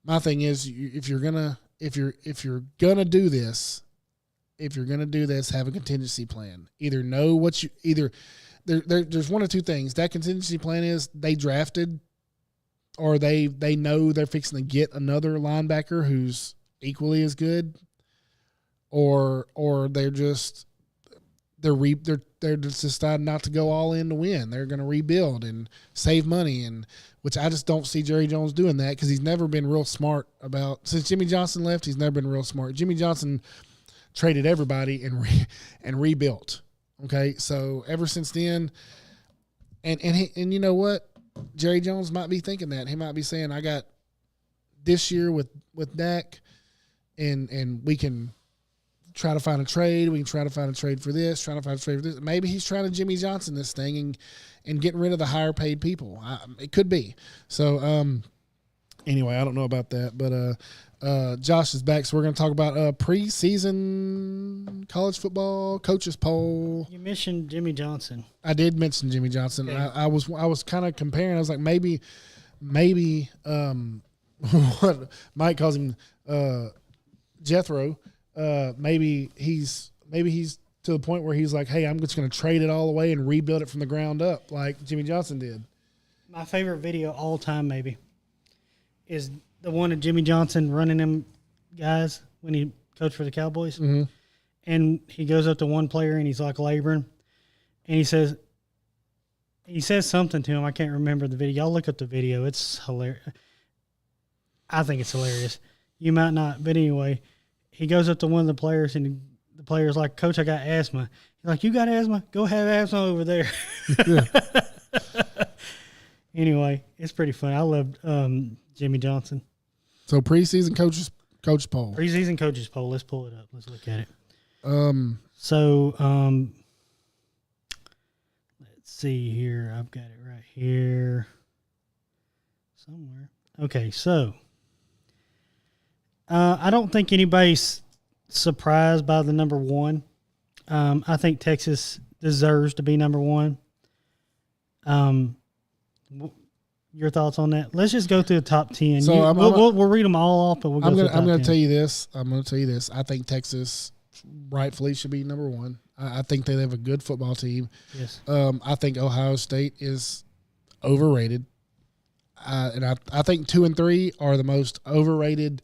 my thing is, if you're gonna do this, have a contingency plan. There's one of two things. That contingency plan is they drafted, or they know they're fixing to get another linebacker who's equally as good, or they're just deciding not to go all in to win. They're going to rebuild and save money, and which I just don't see Jerry Jones doing that, because he's never been real smart since Jimmy Johnson left. He's never been real smart. Jimmy Johnson traded everybody and rebuilt. Okay, so ever since then, and you know what? Jerry Jones might be thinking that. He might be saying, I got this year with Dak, and we can try to find a trade. We can try to find a trade for this, try to find a trade for this. Maybe he's trying to Jimmy Johnson this thing and getting rid of the higher paid people. It could be. So, anyway, I don't know about that. But Josh is back, so we're going to talk about preseason college football coaches poll. You mentioned Jimmy Johnson. I did mention Jimmy Johnson. Okay. I was kind of comparing. I was like, maybe what Mike calls him Jethro. Maybe he's to the point where he's like, hey, I'm just going to trade it all away and rebuild it from the ground up like Jimmy Johnson did. My favorite video all time maybe is the one of Jimmy Johnson running them guys when he coached for the Cowboys. Mm-hmm. And he goes up to one player and he's like laboring. And he says something to him. I can't remember the video. Y'all look up the video. It's hilarious. I think it's hilarious. You might not. But anyway, he goes up to one of the players and the player's like, Coach, I got asthma. He's like, you got asthma? Go have asthma over there. Yeah. Anyway, it's pretty fun. I loved Jimmy Johnson. So preseason coach poll. Preseason coaches poll. Let's pull it up. Let's look at it. Let's see here. I've got it right here somewhere. Okay, so I don't think anybody's surprised by the number one. I think Texas deserves to be number one. Your thoughts on that? Let's just go through the top 10. So we'll read them all off, but we'll go through the top 10. I'm going to tell you this. I think Texas rightfully should be number one. I think they have a good football team. Yes. I think Ohio State is overrated. And I think 2 and 3 are the most overrated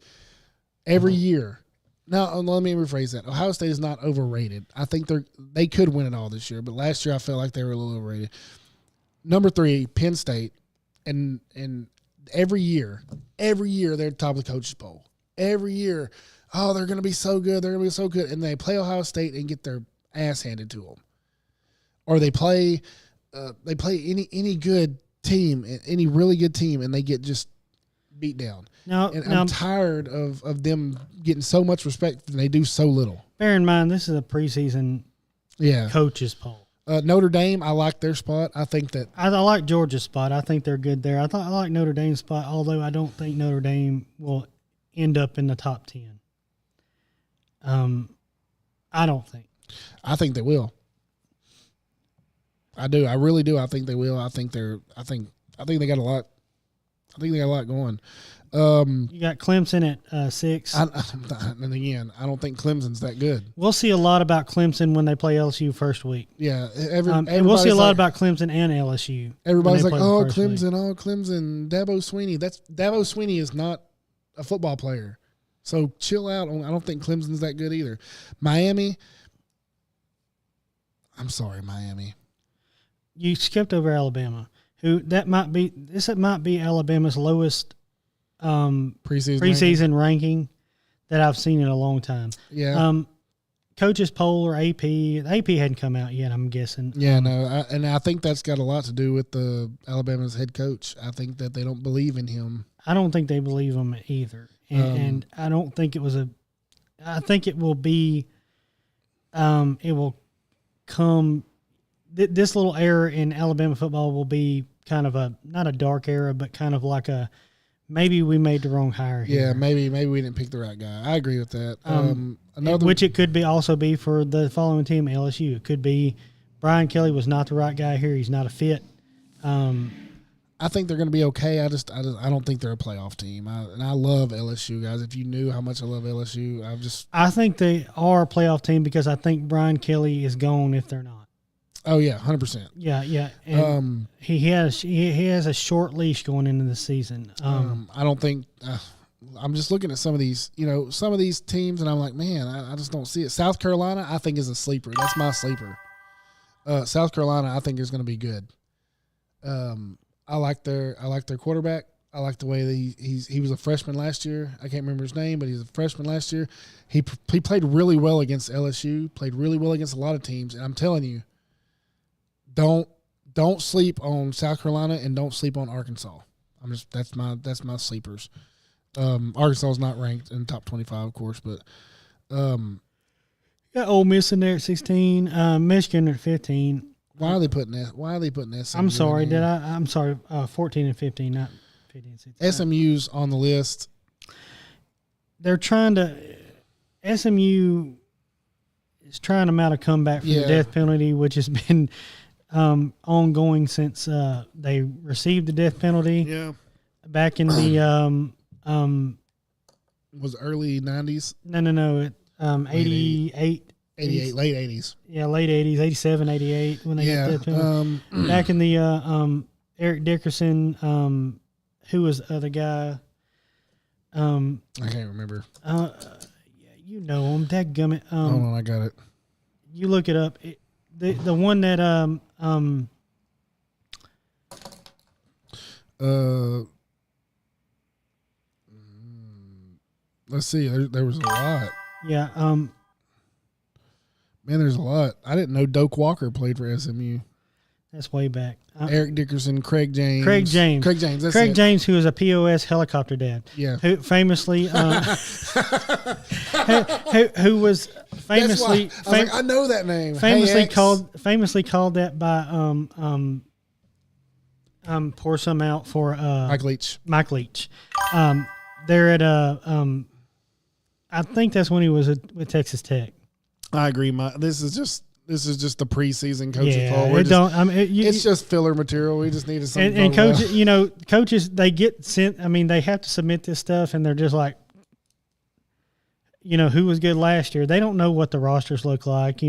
every year. Now, let me rephrase that. Ohio State is not overrated. I think they could win it all this year, but last year I felt like they were a little overrated. Number 3, Penn State, and every year they're at the top of the coaches poll. Every year, oh, they're going to be so good. They're going to be so good, and they play Ohio State and get their ass handed to them, or they play any good team, any really good team, and they get just beat down. I'm tired of them getting so much respect and they do so little. Bear in mind, this is a preseason coaches poll. Notre Dame, I like their spot. I think that I like Georgia's spot. I think they're good there. I like Notre Dame's spot, although I don't think Notre Dame will end up in the top 10. I don't think. I think they will. I do. I really do. I think they will. I think they got a lot. I think they got a lot going. You got Clemson at 6. And again, I don't think Clemson's that good. We'll see a lot about Clemson when they play LSU first week. Yeah, and we'll see a lot about Clemson and LSU. Everybody's like, "Oh, Clemson, Dabo Swinney." Dabo Swinney is not a football player, so chill out. I don't think Clemson's that good either. Miami. I'm sorry, Miami. You skipped over Alabama. This might be Alabama's lowest preseason ranking that I've seen in a long time. Yeah. Coaches poll or AP. The AP hadn't come out yet, I'm guessing. Yeah, and I think that's got a lot to do with the Alabama's head coach. I think that they don't believe in him. I don't think they believe him either, and I don't think it was I think it will be. It will come. This little era in Alabama football will be kind of not a dark era, but kind of like maybe we made the wrong hire here. Yeah, maybe we didn't pick the right guy. I agree with that. Which it could be also be for the following team, LSU. It could be Brian Kelly was not the right guy here. He's not a fit. I think they're going to be okay. I don't think they're a playoff team. I love LSU, guys. If you knew how much I love LSU, I think they are a playoff team because I think Brian Kelly is gone if they're not. Oh yeah, 100%. Yeah. And he has a short leash going into the season. I don't think. I'm just looking at some of these teams, and I'm like, man, I just don't see it. South Carolina, I think is a sleeper. That's my sleeper. South Carolina, I think is going to be good. I like their quarterback. I like the way that he was a freshman last year. I can't remember his name, but he was a freshman last year. He played really well against LSU. Played really well against a lot of teams, and I'm telling you. Don't sleep on South Carolina and don't sleep on Arkansas. That's my sleepers. Arkansas is not ranked in the top 25, of course, but got Ole Miss in there at 16, Michigan at 15. Why are they putting that? I'm sorry. I'm sorry. 14 and 15, not 15 and 16. SMU's on the list. They're trying to. SMU is trying to mount a comeback from the death penalty, which has been. Ongoing since they received the death penalty. Yeah. Back in the was early 90s? No. 88. 88, late 80s. Yeah, late 80s, 87, 88 when they got the death penalty. Back in the Eric Dickerson, who was the other guy? I can't remember. You know him, dadgummit. Hold on, I got it. You look it up. The one that let's see. There was a lot. Yeah. Man, there's a lot. I didn't know Doak Walker played for SMU. That's way back. Eric Dickerson, Craig James. That's Craig James, who was a POS helicopter dad. Yeah. Who famously, who was famously. I know that name. Famously called that by pour some out for Mike Leach. They're at I think that's when he was with Texas Tech. I agree. This is just the preseason coaching poll. It's just filler material. We just needed something. And coaches, they get sent. I mean, they have to submit this stuff, and they're just like, who was good last year? They don't know what the rosters look like.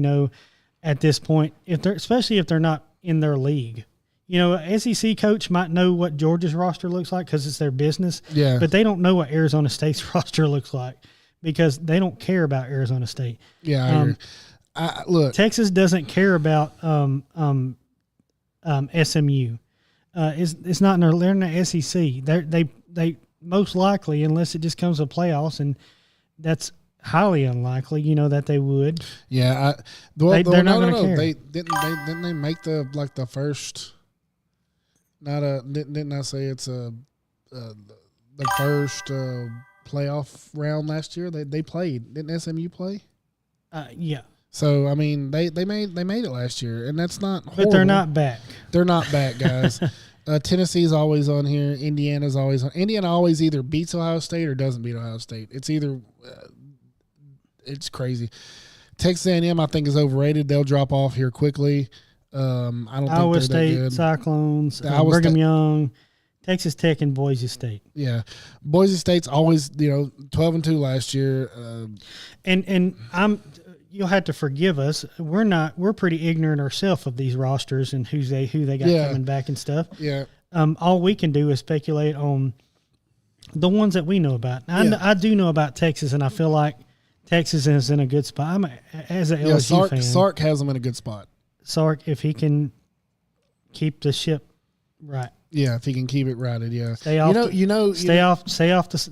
At this point, especially if they're not in their league. SEC coach might know what Georgia's roster looks like because it's their business. Yeah. But they don't know what Arizona State's roster looks like because they don't care about Arizona State. Yeah, I agree. Look, Texas doesn't care about SMU. It's not they're in the SEC. They most likely, unless it just comes to playoffs, and that's highly unlikely, that they would. Yeah, they're not going to care. They didn't they make the first. Didn't I say it's the first playoff round last year? They played. Didn't SMU play? Yeah. So I mean they made it last year, and that's not horrible. But they're not back. They're not back, guys. Tennessee's always on here. Indiana's always on. Indiana always either beats Ohio State or doesn't beat Ohio State. It's either it's crazy. Texas A&M, I think, is overrated. They'll drop off here quickly. I don't think Iowa they're State, that good. Cyclones, Brigham Young, Texas Tech, and Boise State. Yeah, Boise State's always 12-2 last year. And you'll have to forgive us. We're pretty ignorant ourselves of these rosters and who they got coming back and stuff. Yeah. All we can do is speculate on the ones that we know about. I do know about Texas, and I feel like Texas is in a good spot. As an LSU fan, Sark has them in a good spot. Sark, if he can keep the ship right. Yeah, if he can keep it righted, yeah. Stay off.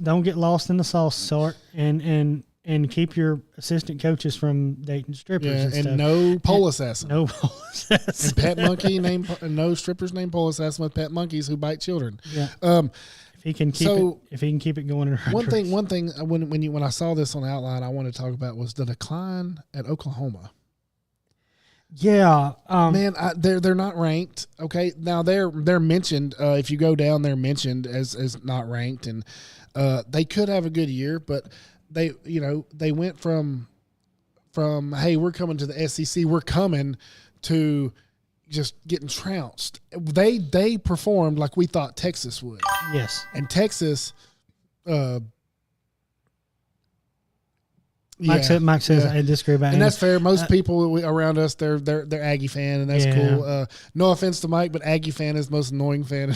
Don't get lost in the sauce, Sark, and keep your assistant coaches from dating strippers. And no pole assassin. No pole assassin. And pet monkey no strippers named pole assassin with pet monkeys who bite children. Yeah. If he can keep it going in the right direction. One thing when I saw this on the outline I wanted to talk about was the decline at Oklahoma. Yeah, man, they're not ranked. Okay, now they're mentioned. If you go down, they're mentioned as not ranked, and they could have a good year, but they went from hey, we're coming to the SEC, we're coming to just getting trounced. They performed like we thought Texas would. Yes, and Texas. Mike says I disagree about him. And that's fair. Most people around us, they're Aggie fan, and that's cool. No offense to Mike, but Aggie fan is the most annoying fan.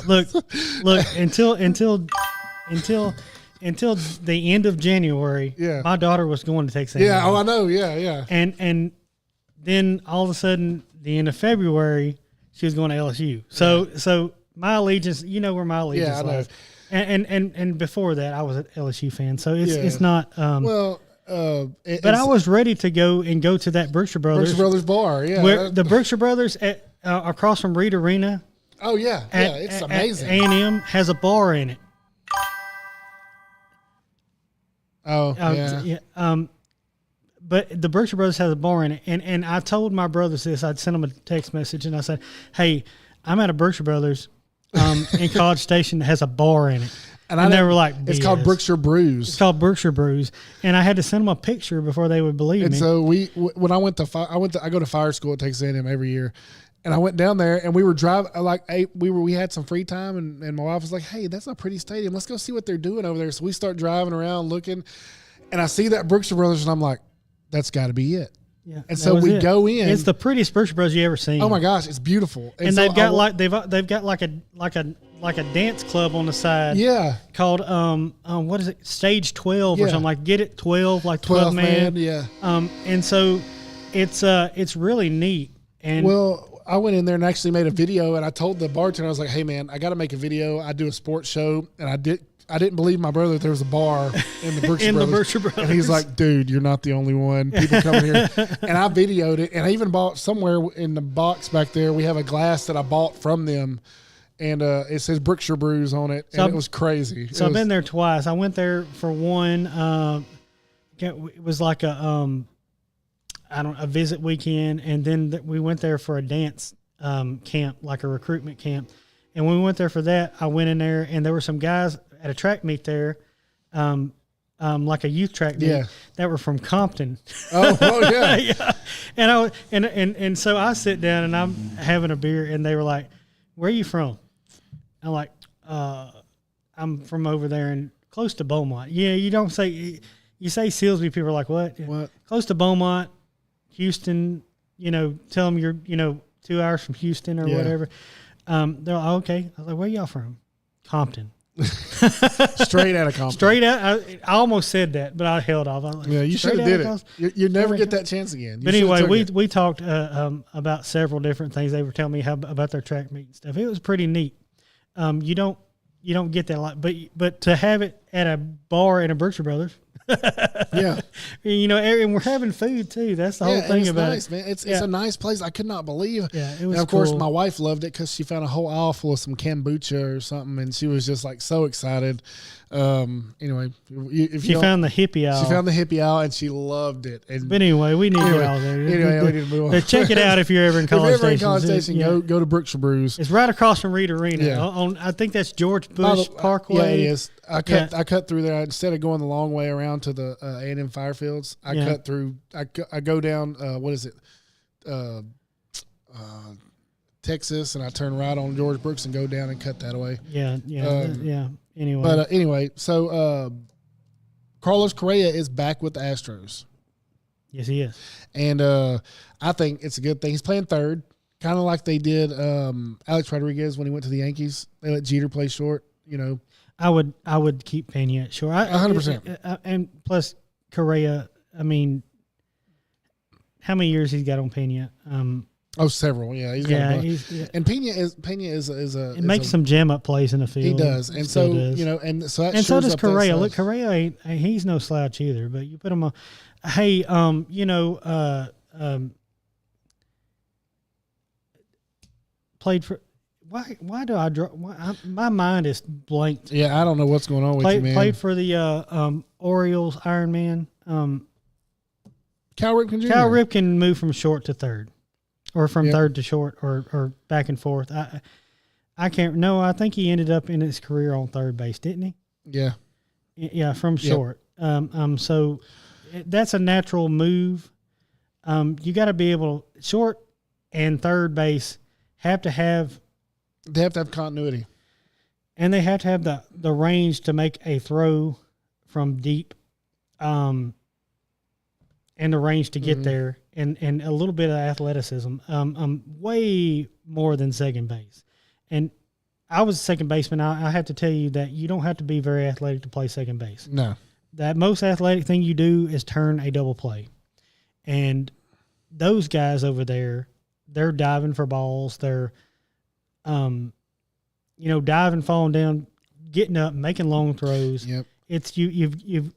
Look, until the end of January, my daughter was going to Texas A&M. Yeah, I know. Yeah. And then all of a sudden, the end of February, she was going to LSU. So my allegiance, where my allegiance lies. And before that, I was an LSU fan, so it's not. But I was ready to go to that Berkshire Brothers bar, where the Berkshire Brothers at across from Reed Arena. Oh yeah, it's amazing. A&M has a bar in it. Oh yeah. But the Berkshire Brothers has a bar in it, and I told my brothers this. I'd sent them a text message, and I said, "Hey, I'm at a Berkshire Brothers." In College Station that has a bar in it. And they were like, it's called Berkshire Brews. It's called Berkshire Brews. And I had to send them a picture before they would believe me. And so when I go to fire school at Texas A&M every year, and I went down there and we were driving, we had some free time, and my wife was like, hey, that's a pretty stadium. Let's go see what they're doing over there. So we start driving around looking, and I see that Berkshire Brothers, and I'm like, that's got to be it. Yeah, and so we go in. It's the prettiest Berkshire Bros you ever seen. Oh my gosh, it's beautiful. And so they've got like a dance club on the side. Yeah, called what is it? Stage 12 or something, like Get It 12, like 12 man. Yeah. And so it's really neat. And I went in there and actually made a video, and I told the bartender, I was like, hey man, I got to make a video. I do a sports show, and I didn't believe my brother that there was a bar in the Berkshire Brothers. And he's like, dude, you're not the only one. People come here. And I videoed it. And I even bought somewhere in the box back there, we have a glass that I bought from them. And it says Berkshire Brews on it. And it was crazy. So I've been there twice. I went there for one. It was like a visit weekend. And then we went there for a dance camp, like a recruitment camp. And when we went there for that, I went in there, and there were some guys at a track meet there, like a youth track meet, that were from Compton. Oh yeah. Yeah. And so I sit down and I'm having a beer, and they were like, "Where are you from?" I'm like, "I'm from over there and close to Beaumont." Yeah, you don't say, you say Silsbee, people are like, "What?" What? Close to Beaumont, Houston. Tell them you're 2 hours from Houston or whatever. They're like, "Okay." I was like, "Where y'all from?" Compton. Straight out of Compton. Straight out. I almost said that, but I held off. I was like, Yeah, you should have did it. You never get that chance again. But anyway, we talked about several different things. They were telling me about their track meet and stuff. It was pretty neat. You don't get that a lot, but to have it at a bar in a Berkshire Brothers. Yeah. And we're having food too. That's the whole thing about nice, man. It's a nice place. I could not believe. Yeah, it was. And of course, my wife loved it because she found a whole aisle full of some kombucha or something, and she was just like so excited. Anyway, if she found the hippie aisle. She found the hippie aisle, and she loved it. But anyway, we need to get out there. Anyway, we need to move on. Check it out if you're ever in College Station. If you're ever in College Station, go to Brookshire Brews. It's right across from Reed Arena. Yeah. I think that's George Bush Parkway. Yeah, it is. I cut through there instead of going the long way around to the A&M Firefields. I cut through. I go down. What is it? Texas, and I turn right on George Brooks and go down and cut that away. Yeah. Anyway, but anyway, so Carlos Correa is back with the Astros. Yes, he is, and I think it's a good thing. He's playing third, kind of like they did Alex Rodriguez when he went to the Yankees. They let Jeter play short. I would keep Pena at short. 100%. And plus Correa. I mean, how many years he's got on Pena? Several. Yeah, and Pena is a. It makes some jam up plays in the field. He does, and so so does Correa. Look, Correa he's no slouch either. But you put him on. Hey, played for. Why do I draw? My mind is blanked. Yeah, I don't know what's going on with you, man. Played for the Orioles, Iron Man. Cal Ripken Jr. Cal Ripken moved from short to third, or from third to short, or back and forth. I can't. No, I think he ended up in his career on third base, didn't he? Yeah. Yeah, from short. So that's a natural move. You got to be able short and third base have to have. They have to have continuity. And they have to have the range to make a throw from deep, and the range to get there, and a little bit of athleticism. Way more than second base. And I was a second baseman. I have to tell you that you don't have to be very athletic to play second base. No. That most athletic thing you do is turn a double play. And those guys over there, they're diving for balls. They're diving, falling down, getting up, making long throws. Yep. It's you've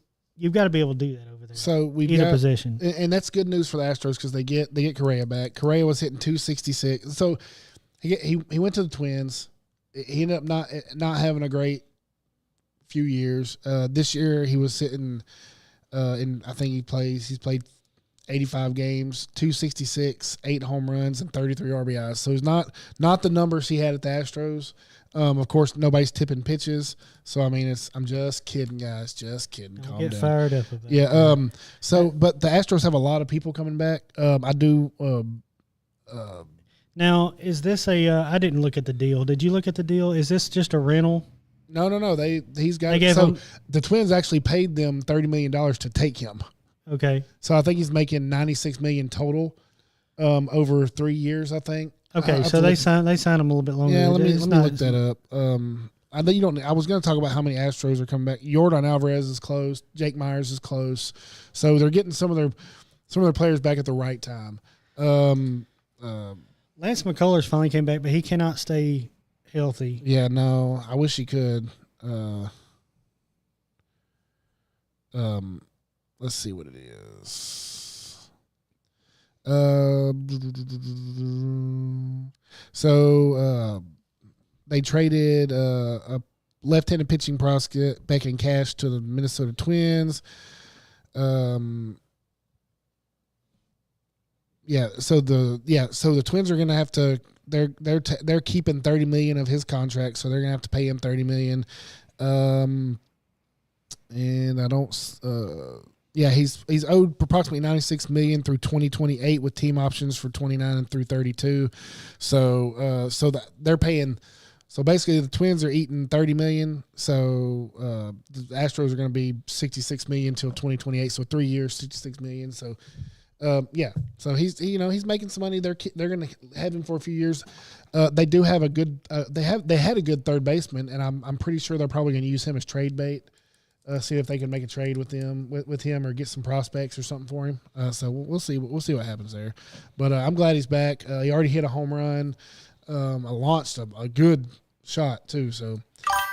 got to be able to do that over there. So we either position, and that's good news for the Astros because they get Correa back. Correa was hitting 266. So he went to the Twins. He ended up not having a great few years. This year he was sitting I think he's played 85 games, 266, 8 home runs, and 33 RBIs. So he's not the numbers he had at the Astros. Of course, nobody's tipping pitches. So, I mean, I'm just kidding, guys. Just kidding. Calm down. Get fired up about it. Yeah. But the Astros have a lot of people coming back. I do. Now, is this I didn't look at the deal. Did you look at the deal? Is this just a rental? No. The Twins actually paid them $30 million to take him. Okay. So I think he's making $96 million total over 3 years, I think. Okay, so they signed him a little bit longer. Yeah, let me look that up. I was going to talk about how many Astros are coming back. Yordan Alvarez is close. Jake Myers is close. So they're getting some of their players back at the right time. Lance McCullers finally came back, but he cannot stay healthy. Yeah, no, I wish he could. Let's see what it is. So they traded a left-handed pitching prospect back in cash to the Minnesota Twins. So the Twins are going to have to. They're keeping $30 million of his contract, so they're going to have to pay him $30 million. And I don't. He's owed approximately $96 million through 2028 with team options for 29 and through 32. So that they're paying. So basically, the Twins are eating $30 million. So the Astros are going to be $66 million until 2028. So 3 years, $66 million. So Yeah. So he's making some money. They're going to have him for a few years. They do have a good. They had a good third baseman, and I'm pretty sure they're probably going to use him as trade bait. See if they can make a trade with him or get some prospects or something for him. So we'll see. We'll see what happens there. But I'm glad he's back. He already hit a home run. Launched a good shot too. So.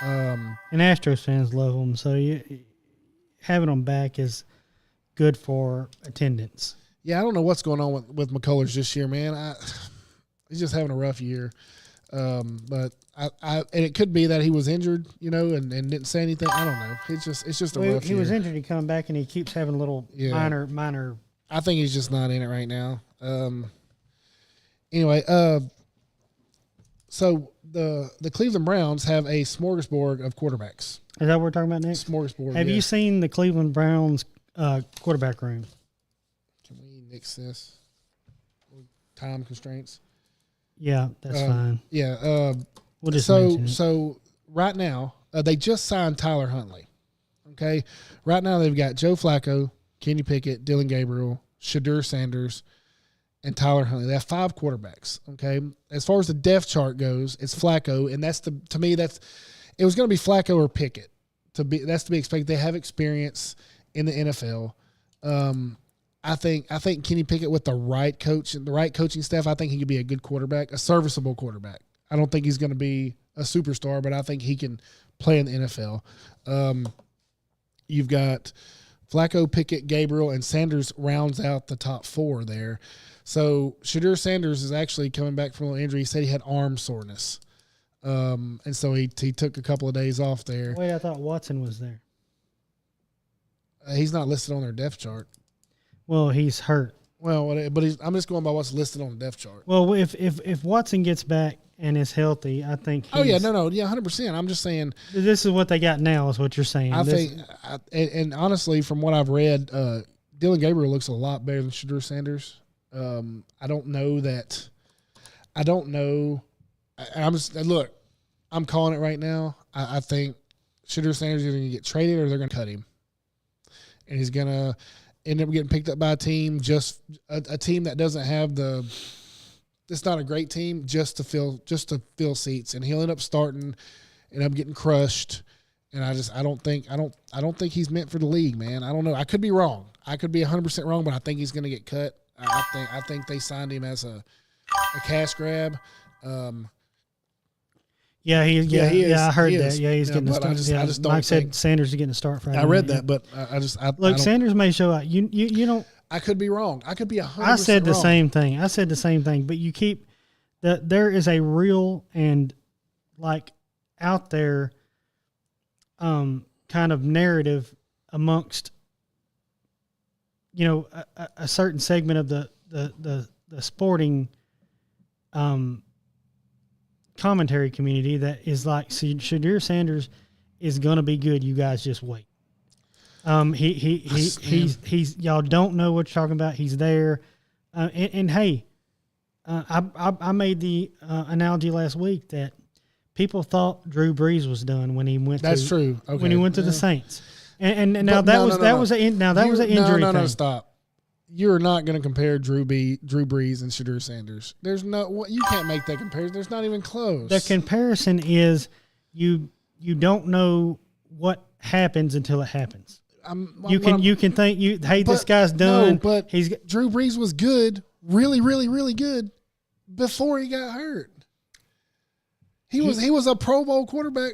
And Astros fans love him. So having him back is good for attendance. Yeah, I don't know what's going on with McCullers this year, man. He's just having a rough year. But and it could be that he was injured, and didn't say anything. I don't know. It's just a rough year. He was injured. He come back and he keeps having little minor. I think he's just not in it right now. Anyway, so the Cleveland Browns have a smorgasbord of quarterbacks. Is that what we're talking about next? Smorgasbord. Have you seen the Cleveland Browns quarterback room? Can we nix this? Time constraints. Yeah, that's fine. Yeah. We'll just mention it. So right now they just signed Tyler Huntley. Okay. Right now they've got Joe Flacco, Kenny Pickett, Dylan Gabriel, Shadur Sanders, and Tyler Huntley. They have 5 quarterbacks. Okay. As far as the depth chart goes, it's Flacco, and it was going to be Flacco or Pickett. That's to be expected. They have experience in the NFL. I think Kenny Pickett with the right coach and the right coaching staff, I think he could be a good quarterback, a serviceable quarterback. I don't think he's going to be a superstar, but I think he can play in the NFL. You've got Flacco, Pickett, Gabriel, and Sanders rounds out the top 4 there. So Shadur Sanders is actually coming back from a little injury. He said he had arm soreness. And so he took a couple of days off there. Wait, I thought Watson was there. He's not listed on their depth chart. Well, he's hurt. Well, but I'm just going by what's listed on the depth chart. Well, if Watson gets back and is healthy, I think he's... Oh, yeah, no, 100%. I'm just saying... This is what they got now is what you're saying. And honestly, from what I've read, Dylan Gabriel looks a lot better than Shadur Sanders. I don't know. Look, I'm calling it right now. I think Shadur Sanders is going to get traded or they're going to cut him. And he's going to end up getting picked up by a team, just a team that doesn't have it's not a great team, just to fill seats. And he'll end up starting and I'm getting crushed. And I don't think he's meant for the league, man. I don't know. I could be wrong. I could be 100% wrong, but I think he's going to get cut. I think they signed him as a cash grab. Yeah, he is. I heard that. Yeah, he's getting the start. I just don't. Mike said Sanders is getting a start Friday. I read that, but I Sanders may show out. You don't. I could be wrong. I could be 100%. I said the same thing. But you keep that there is a real and out there, kind of narrative amongst, a certain segment of the sporting, commentary community that is like, Shadur Sanders is going to be good. You guys just wait. He's y'all don't know what you're talking about. He's there. And hey, I made the analogy last week that people thought Drew Brees was done when he went. That's true. Okay. When he went to the Saints, and now that was an injury. No, stop. You're not going to compare Drew Brees and Shadur Sanders. You can't make that comparison. There's not even close. The comparison is you don't know what happens until it happens. You can think this guy's done. No, but Drew Brees was good, really, really, really good before he got hurt. He was a Pro Bowl quarterback,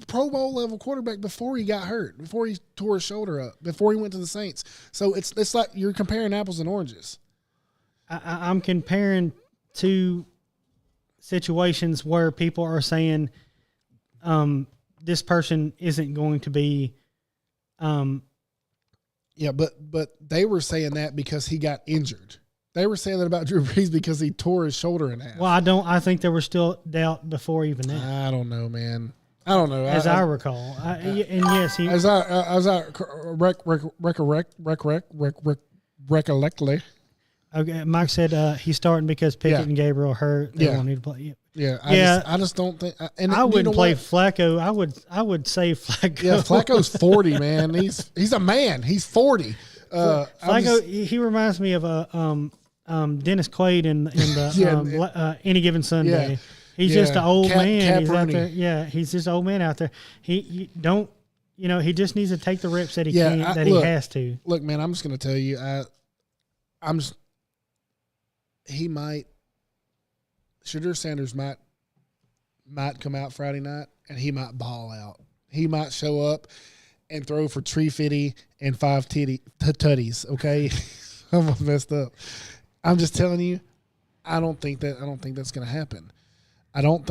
Pro Bowl level quarterback before he got hurt, before he tore his shoulder up, before he went to the Saints. So it's like you're comparing apples and oranges. I'm comparing two situations where people are saying this person isn't going to be. Yeah, but they were saying that because he got injured. They were saying that about Drew Brees because he tore his shoulder in half. Well, I think there was still doubt before even that. I don't know, man. I don't know. As I recall, and yes, he. As I recollectly. Okay, Mike said he's starting because Pickett and Gabriel hurt. They won't need to play. Yeah, I just don't think. And I wouldn't play Flacco. I would say Flacco. Yeah, Flacco's 40, man. He's a man. He's 40. Flacco, he reminds me of Dennis Quaid in the Any Given Sunday. Yeah. He's just an old man. He's out Rooney. there. Yeah, he's just an old man out there. He just needs to take the reps that he he has to. Look, man, I'm just going to tell you, Shadur Sanders might come out Friday night and he might ball out. He might show up and throw for 350 and 5 tutties. Okay, I'm almost messed up. I'm just telling you, I don't think that's going to happen. I don't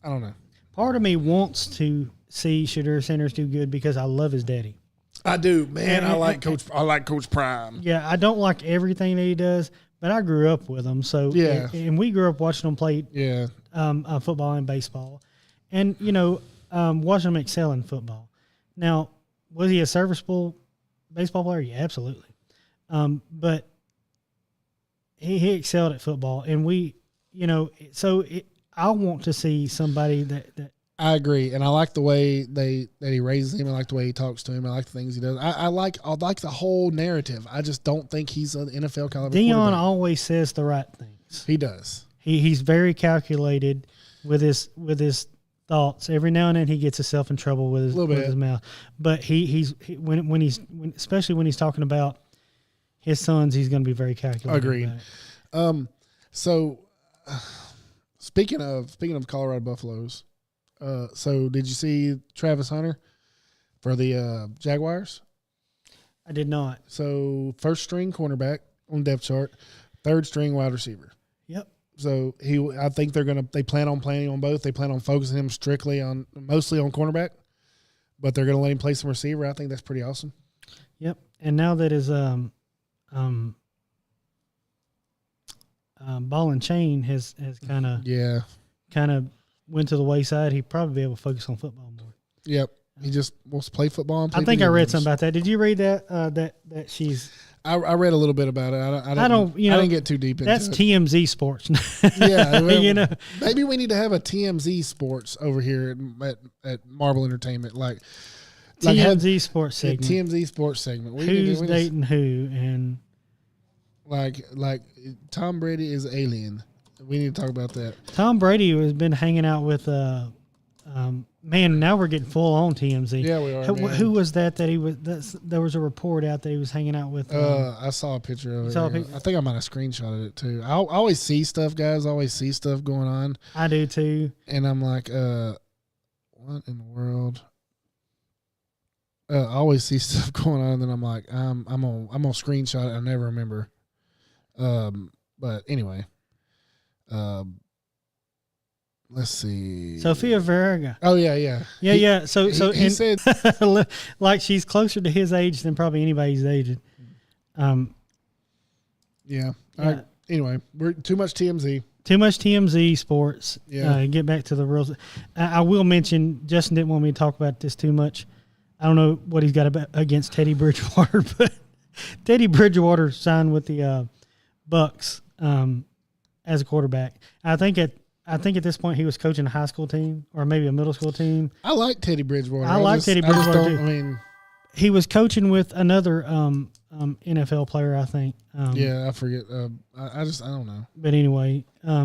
know. Part of me wants to see Shadur Sanders do good because I love his daddy. I do, man. I like Coach Prime. Yeah, I don't like everything that he does, but I grew up with him. So yeah, and we grew up watching him play football and baseball, and watching him excel in football. Now, was he a serviceable baseball player? Yeah, absolutely. But he excelled at football, and I want to see somebody that. I agree, and I like the way that he raises him. I like the way he talks to him. I like the things he does. I like the whole narrative. I just don't think he's an NFL caliber. Deion always says the right things. He does. He's very calculated with his thoughts. Every now and then he gets himself in trouble with his mouth. But especially when he's talking about his sons, he's going to be very calculated. Agreed. So speaking of Colorado Buffaloes. So did you see Travis Hunter for the Jaguars? I did not. So first string cornerback on depth chart, third string wide receiver. Yep. So I think they plan on playing on both. They plan on focusing him mostly on cornerback, but they're going to let him play some receiver. I think that's pretty awesome. Yep. And now that his ball and chain has kind of went to the wayside, he'd probably be able to focus on football more. Yep. He just wants to play football and play I think I read something about that. Did you read that? That she's. I read a little bit about it. I didn't get too deep into it. That's TMZ Sports. Yeah. Well, maybe we need to have a TMZ Sports over here at Marble Entertainment. TMZ Sports segment. TMZ Sports segment. Who's dating who and. Like Tom Brady is alien. We need to talk about that. Tom Brady has been hanging out with man. Now we're getting full on TMZ. Yeah, we are. Who was that he was? There was a report out that he was hanging out with. I saw a picture of it. I think I might have screenshotted it too. I always see stuff, guys. I always see stuff going on. I do too. And I'm like, what in the world? I always see stuff going on, and then I'm like, I'm gonna screenshot it. I never remember. But anyway. Let's see. Sofia Vergara. Oh yeah. So he said like she's closer to his age than probably anybody's age. Yeah. Anyway, we're too much TMZ. Too much TMZ Sports. Yeah. Get back to the rules. I will mention Justin didn't want me to talk about this too much. I don't know what he's got against Teddy Bridgewater, but Teddy Bridgewater signed with the Bucks. As a quarterback, I think at this point he was coaching a high school team or maybe a middle school team. I like Teddy Bridgewater. Teddy Bridgewater. I mean, he was coaching with another NFL player, I think. I forget. I don't know. But anyway, I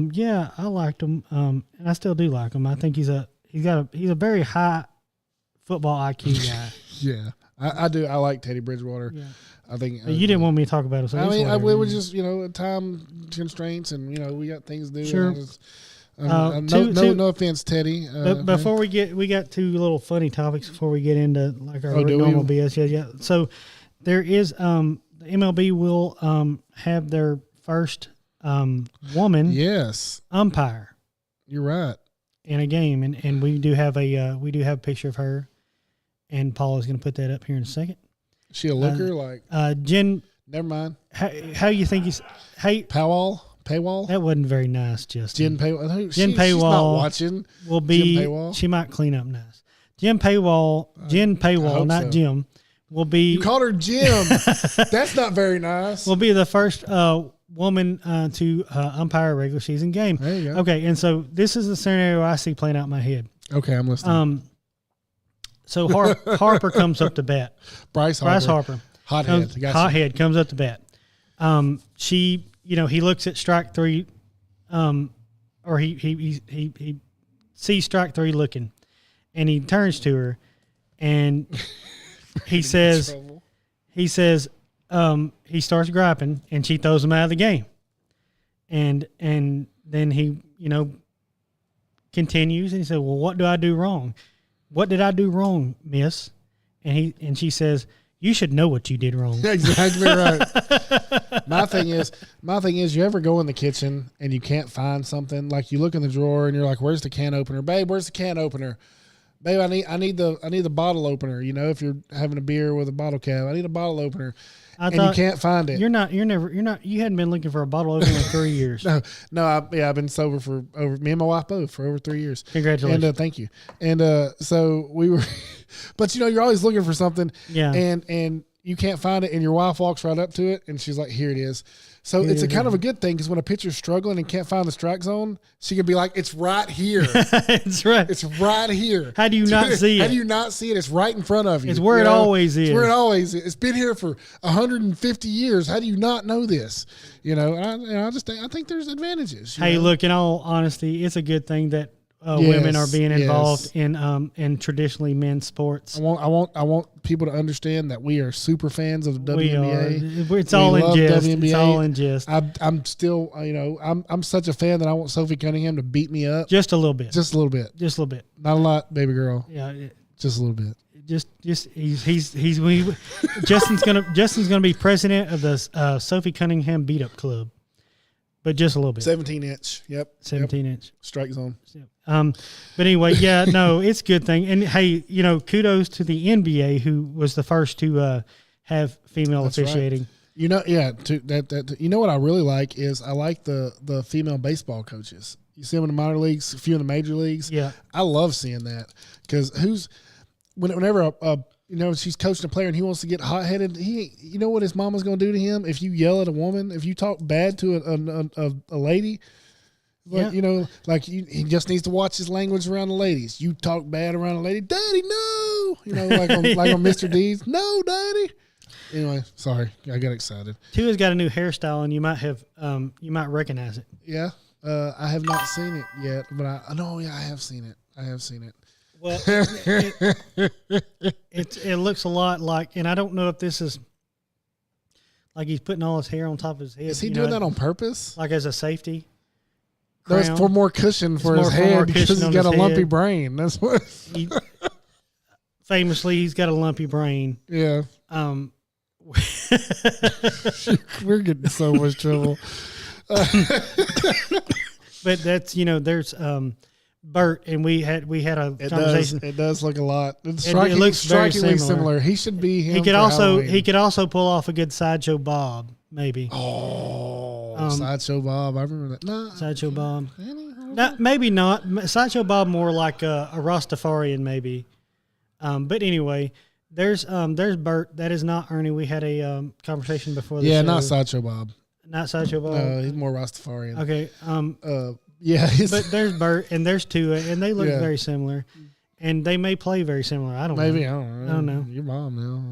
liked him, and I still do like him. I think he's a very high football IQ guy. Yeah, I do. I like Teddy Bridgewater. Yeah. I think you didn't want me to talk about it. So we were just time constraints, and we got things to do. Sure. No offense, Teddy. But before we got two little funny topics before we get into our normal BS. Yeah. So there is the MLB will have their first woman umpire. You're right. In a game, and we do have a picture of her, and Paula's going to put that up here in a second. She a looker Jen. Never mind. How you think he's? Hey, Paywall. That wasn't very nice, Justin. Jen Paywall. Jen Paywall. She's not watching. Will be. Jen Paywall. She might clean up nice. Jen Paywall, not so. Jim. Will be. You called her Jim. That's not very nice. Will be the first woman to umpire a regular season game. There you go. Okay, and so this is the scenario I see playing out in my head. Okay, I'm listening. So Harper comes up to bat. Bryce Harper. Hothead comes up to bat. He looks at strike three, or he sees strike three looking, and he turns to her, and he says, he starts griping, and she throws him out of the game, and then he continues, and he said, "Well, what do I do wrong? What did I do wrong, miss?" And she says, "You should know what you did wrong." Exactly right. My thing is, you ever go in the kitchen and you can't find something? Like you look in the drawer and you're like, "Where's the can opener, babe? Where's the can opener, babe? I need the bottle opener. If you're having a beer with a bottle cap, I need a bottle opener." And you can't find it. You hadn't been looking for a bottle opener in 3 years. No. I've been sober for me and my wife both for over 3 years. Congratulations. And thank you. And so we were, but you're always looking for something. Yeah. And you can't find it, and your wife walks right up to it, and she's like, "Here it is." So it's a kind of a good thing, because when a pitcher's struggling and can't find the strike zone, she can be like, "It's right here." It's right. It's right here. How do you not see it? How do you not see it? It's right in front of you. It's where it always is. It's where it always is. It's been here for 150 years. How do you not know this? I think there's advantages. Hey, look, in all honesty, it's a good thing that women are being involved in traditionally men's sports. I want people to understand that we are super fans of the WNBA. It's all in jest. It's all in jest. I'm still, I'm such a fan that I want Sophie Cunningham to beat me up. Just a little bit. Just a little bit. Just a little bit. Not a lot, baby girl. Yeah. Just a little bit. Justin's gonna be president of the Sophie Cunningham Beat Up Club. But just a little bit. 17-inch. Yep. 17-inch. Strike zone. But anyway, yeah, no, it's a good thing. And, hey, kudos to the NBA, who was the first to have female officiating. Right. You know what I really like is I like the female baseball coaches. You see them in the minor leagues, a few in the major leagues. Yeah. I love seeing that, because whenever she's coaching a player and he wants to get hot-headed, you know what his mama's going to do to him if you yell at a woman, if you talk bad to a lady? He just needs to watch his language around the ladies. You talk bad around a lady, "Daddy, no!" Like on Mr. D's, "No, Daddy." Anyway, sorry, I got excited. Tua's got a new hairstyle, and you might recognize it. Yeah, I have not seen it yet, but I have seen it. I have seen it. Well, it looks a lot like, and I don't know if this is like he's putting all his hair on top of his head. Is he doing that on purpose? Like as a safety? That's for more cushion for his head, because he's got a lumpy brain. That's what. Famously, he's got a lumpy brain. Yeah. We're getting in so much trouble. But that's there's Bert, and we had a conversation. It does look a lot. It looks strikingly very similar. He should be him. He could also pull off a good Sideshow Bob, maybe. Sideshow Bob. I remember that. No, Sideshow Bob. Maybe not. Sideshow Bob more like a Rastafarian, maybe. But anyway, there's Bert. That is not Ernie. We had a conversation before the show. Yeah, not Sideshow Bob. Not Sideshow Bob. No, he's more Rastafarian. Okay. Yeah, but there's Bert and there's Tua, and they look very similar, and they may play very similar. I don't know. I don't know. Your mom now.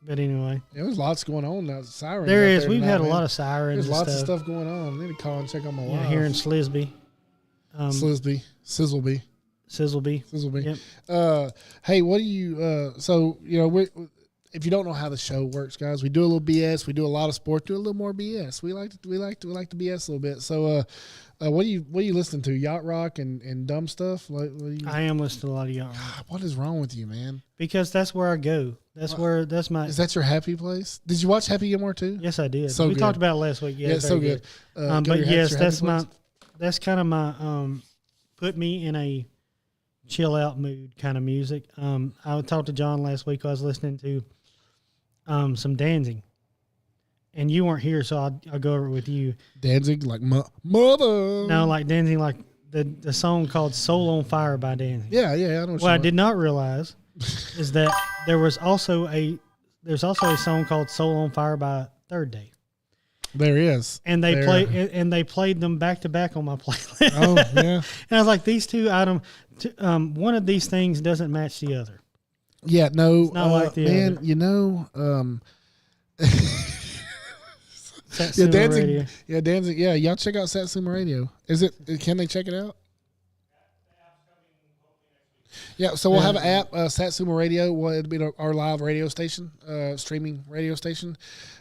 But anyway, there's lots going on now. Sirens. There is. We've had a lot of sirens. There's lots of stuff going on. I need to call and check on my wife. Here in Silsbee. Silsbee. Yep. Hey, what do you? If you don't know how the show works, guys, we do a little BS. We do a lot of sport. Do a little more BS. We like to BS a little bit. So, what are you listening to? Yacht rock and dumb stuff. I am listening to a lot of yacht rock. God, what is wrong with you, man? Because that's where I go. That's my. Is that your happy place? Did you watch Happy Gilmore too? Yes, I did. So we good. talked about it last week. Yeah, so good. But yes, that's kind of my put me in a chill out mood kind of music. I talked to John last week. I was listening to some Danzig, and you weren't here, so I'll go over it with you. Danzig, like mother. No, like Danzig, like the song called "Soul on Fire" by Danzig. Yeah, I know. What I did not realize is that there's also a song called "Soul on Fire" by Third Day. There is, and they played them back to back on my playlist. Oh yeah, and I was like, these two items, one of these things doesn't match the other. Yeah, no, It's not like the man. other. You know, Satsuma Radio. Danzig. Yeah, y'all check out Satsuma Radio. Is it? Can they check it out? Yeah, so we'll have an app, Satsuma Radio. Well, it'll be our live radio station, streaming radio station.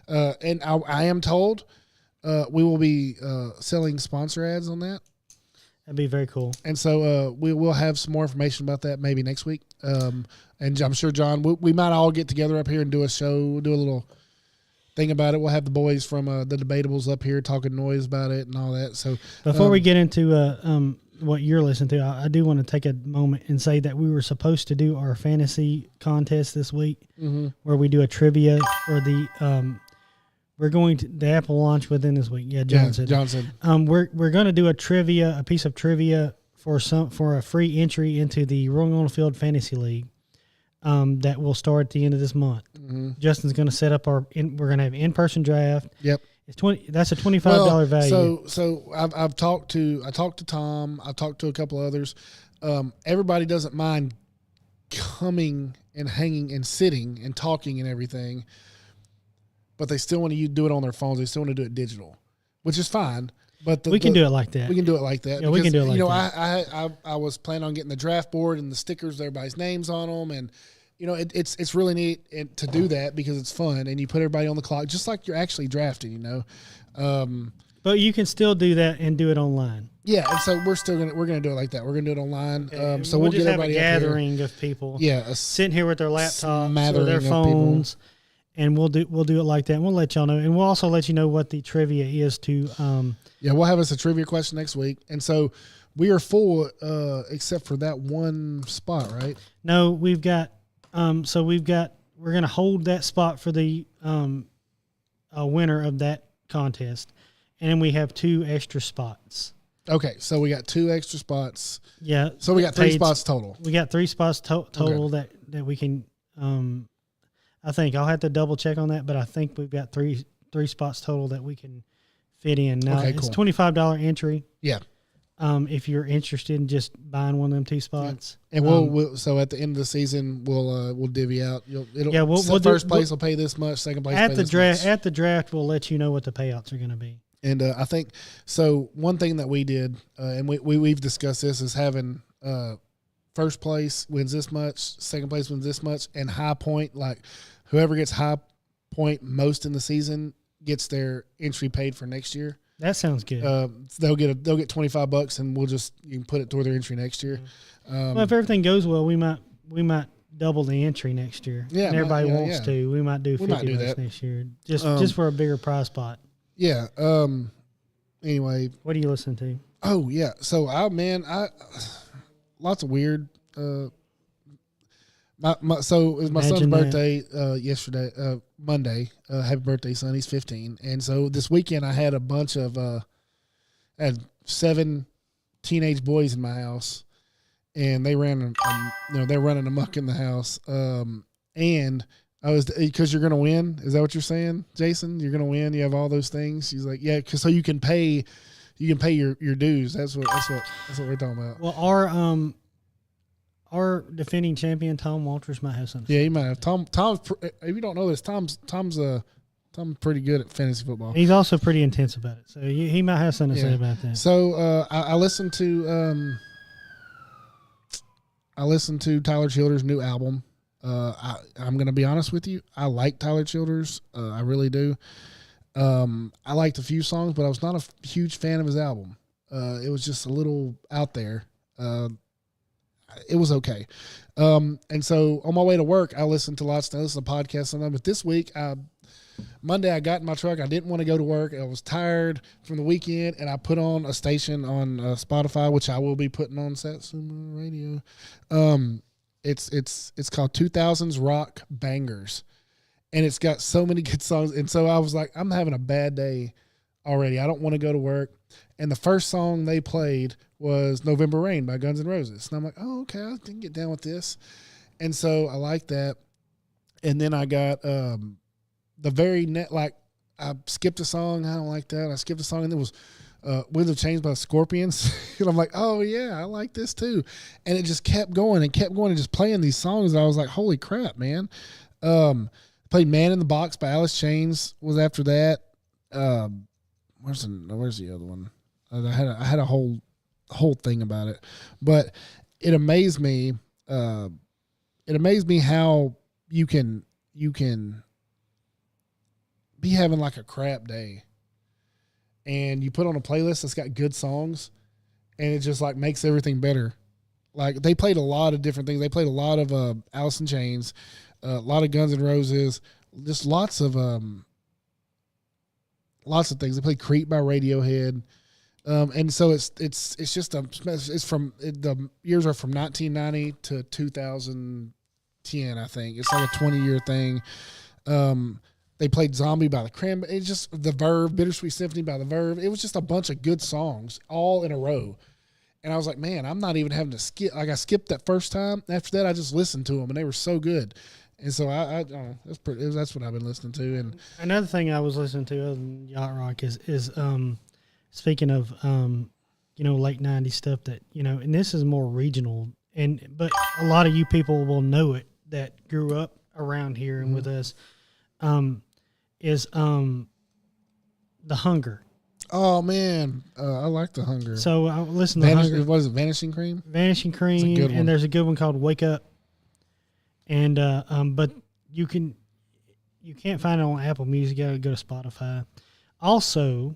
And I am told we will be selling sponsor ads on that. That'd be very cool. And so we will have some more information about that maybe next week. And I'm sure, John, we might all get together up here and do a show, do a little thing about it. We'll have the boys from the Debatables up here talking noise about it and all that. So before we get into what you're listening to, I do want to take a moment and say that we were supposed to do our fantasy contest this week, where we do a trivia for the we're going to the app will launch within this week. Yeah, Johnson. We're going to do a piece of trivia for a free entry into the Rolling on the Field Fantasy League. That will start at the end of this month. Justin's going to set up we're going to have in-person draft. Yep. It's That's a $25 value. So I talked to Tom. I talked to a couple others. Everybody doesn't mind coming and hanging and sitting and talking and everything, but they still want to do it on their phones. They still want to do it digital, which is fine. But we can do it like that. We can do it like that. Yeah, because, we can do it like that. I was planning on getting the draft board and the stickers with everybody's names on them, and it's really neat to do that because it's fun, and you put everybody on the clock just like you're actually drafting. But you can still do that and do it online. Yeah, and so we're gonna do it like that. We're gonna do it online. So we'll just get have everybody a gathering of people. Yeah, sitting here with their laptops or their phones, and we'll do it like that. And we'll let y'all know, and we'll also let you know what the trivia is to. We'll have us a trivia question next week, and so we are full except for that one spot, right? No, we've got. We're going to hold that spot for the winner of that contest, and then we have 2 extra spots. Okay, so we got 2 extra spots. Yeah. So we got 3 spots total. We got 3 spots total that we can. I think I'll have to double check on that, but I think we've got three spots total that we can fit in. Now it's $25 entry. Yeah. If you're interested in just buying one of them 2 spots, and we'll so at the end of the season we'll divvy out. First place will pay this much. Second place at the draft. At the draft, we'll let you know what the payouts are going to be. And I think so. One thing that we did, and we've discussed this, is having first place wins this much, second place wins this much, and high point, like whoever gets high point most in the season gets their entry paid for next year. That sounds good. They'll get $25, and you can put it toward their entry next year. Well, if everything goes well, we might double the entry next year. Yeah, and everybody wants to. We might do $50 next year, just for a bigger prize spot. Yeah. Anyway, what are you listening to? Oh yeah. So lots of weird. So it was my son's birthday yesterday, Monday. Happy birthday, son! He's 15, and so this weekend I had a bunch of I had 7 teenage boys in my house, and they ran, they're running amok in the house. And I was because you're gonna win. Is that what you're saying, Jason? You're gonna win. You have all those things. He's like, yeah, because so you can pay your dues. That's what we're talking about. Well, our defending champion Tom Walters might have something. Yeah, he might have. Tom's. If you don't know this, Tom's pretty good at fantasy football. He's also pretty intense about it, so he might have something to say about that. So I listened to Tyler Childers' new album. I'm going to be honest with you. I like Tyler Childers. I really do. I liked a few songs, but I was not a huge fan of his album. It was just a little out there. It was okay. And so on my way to work, I listened to lots of podcasts sometimes. But this week, Monday, I got in my truck. I didn't want to go to work. I was tired from the weekend, and I put on a station on Spotify, which I will be putting on Satsuma Radio. It's called 2000s Rock Bangers, and it's got so many good songs. And so I was like, I'm having a bad day already. I don't want to go to work. And the first song they played was November Rain by Guns N' Roses. And I'm like, oh, okay, I can get down with this. And so I like that. And then I got the very I skipped a song. I don't like that. I skipped a song, and there was Winds of Change by the Scorpions. And I'm like, oh yeah, I like this too. And it just kept going and just playing these songs. And I was like, holy crap, man. Played Man in the Box by Alice Chains was after that. Where's the other one? I had a whole thing about it, but it amazed me. It amazed me how you can be having like a crap day, and you put on a playlist that's got good songs, and it just like makes everything better. Like they played a lot of different things. They played a lot of Alice in Chains, a lot of Guns N' Roses, just lots of things. They played Creep by Radiohead. And so it's just the years are from 1990 to 2010, I think. It's like a 20-year thing. They played Zombie by the Cranberries. It's just The Verve, Bittersweet Symphony by The Verve. It was just a bunch of good songs all in a row. And I was like, man, I'm not even having to skip. Like I skipped that first time. After that, I just listened to them, and they were so good. And so I don't know, that's what I've been listening to. And another thing I was listening to other than Yacht Rock is speaking of late 90s stuff that and this is more regional, but a lot of you people will know it that grew up around here and with us, is The Hunger. Oh man, I like The Hunger. So I listen to The Hunger. What is it, Vanishing Cream? Vanishing Cream, and there's a good one called Wake Up. And but you can't find it on Apple Music. You gotta go to Spotify. Also,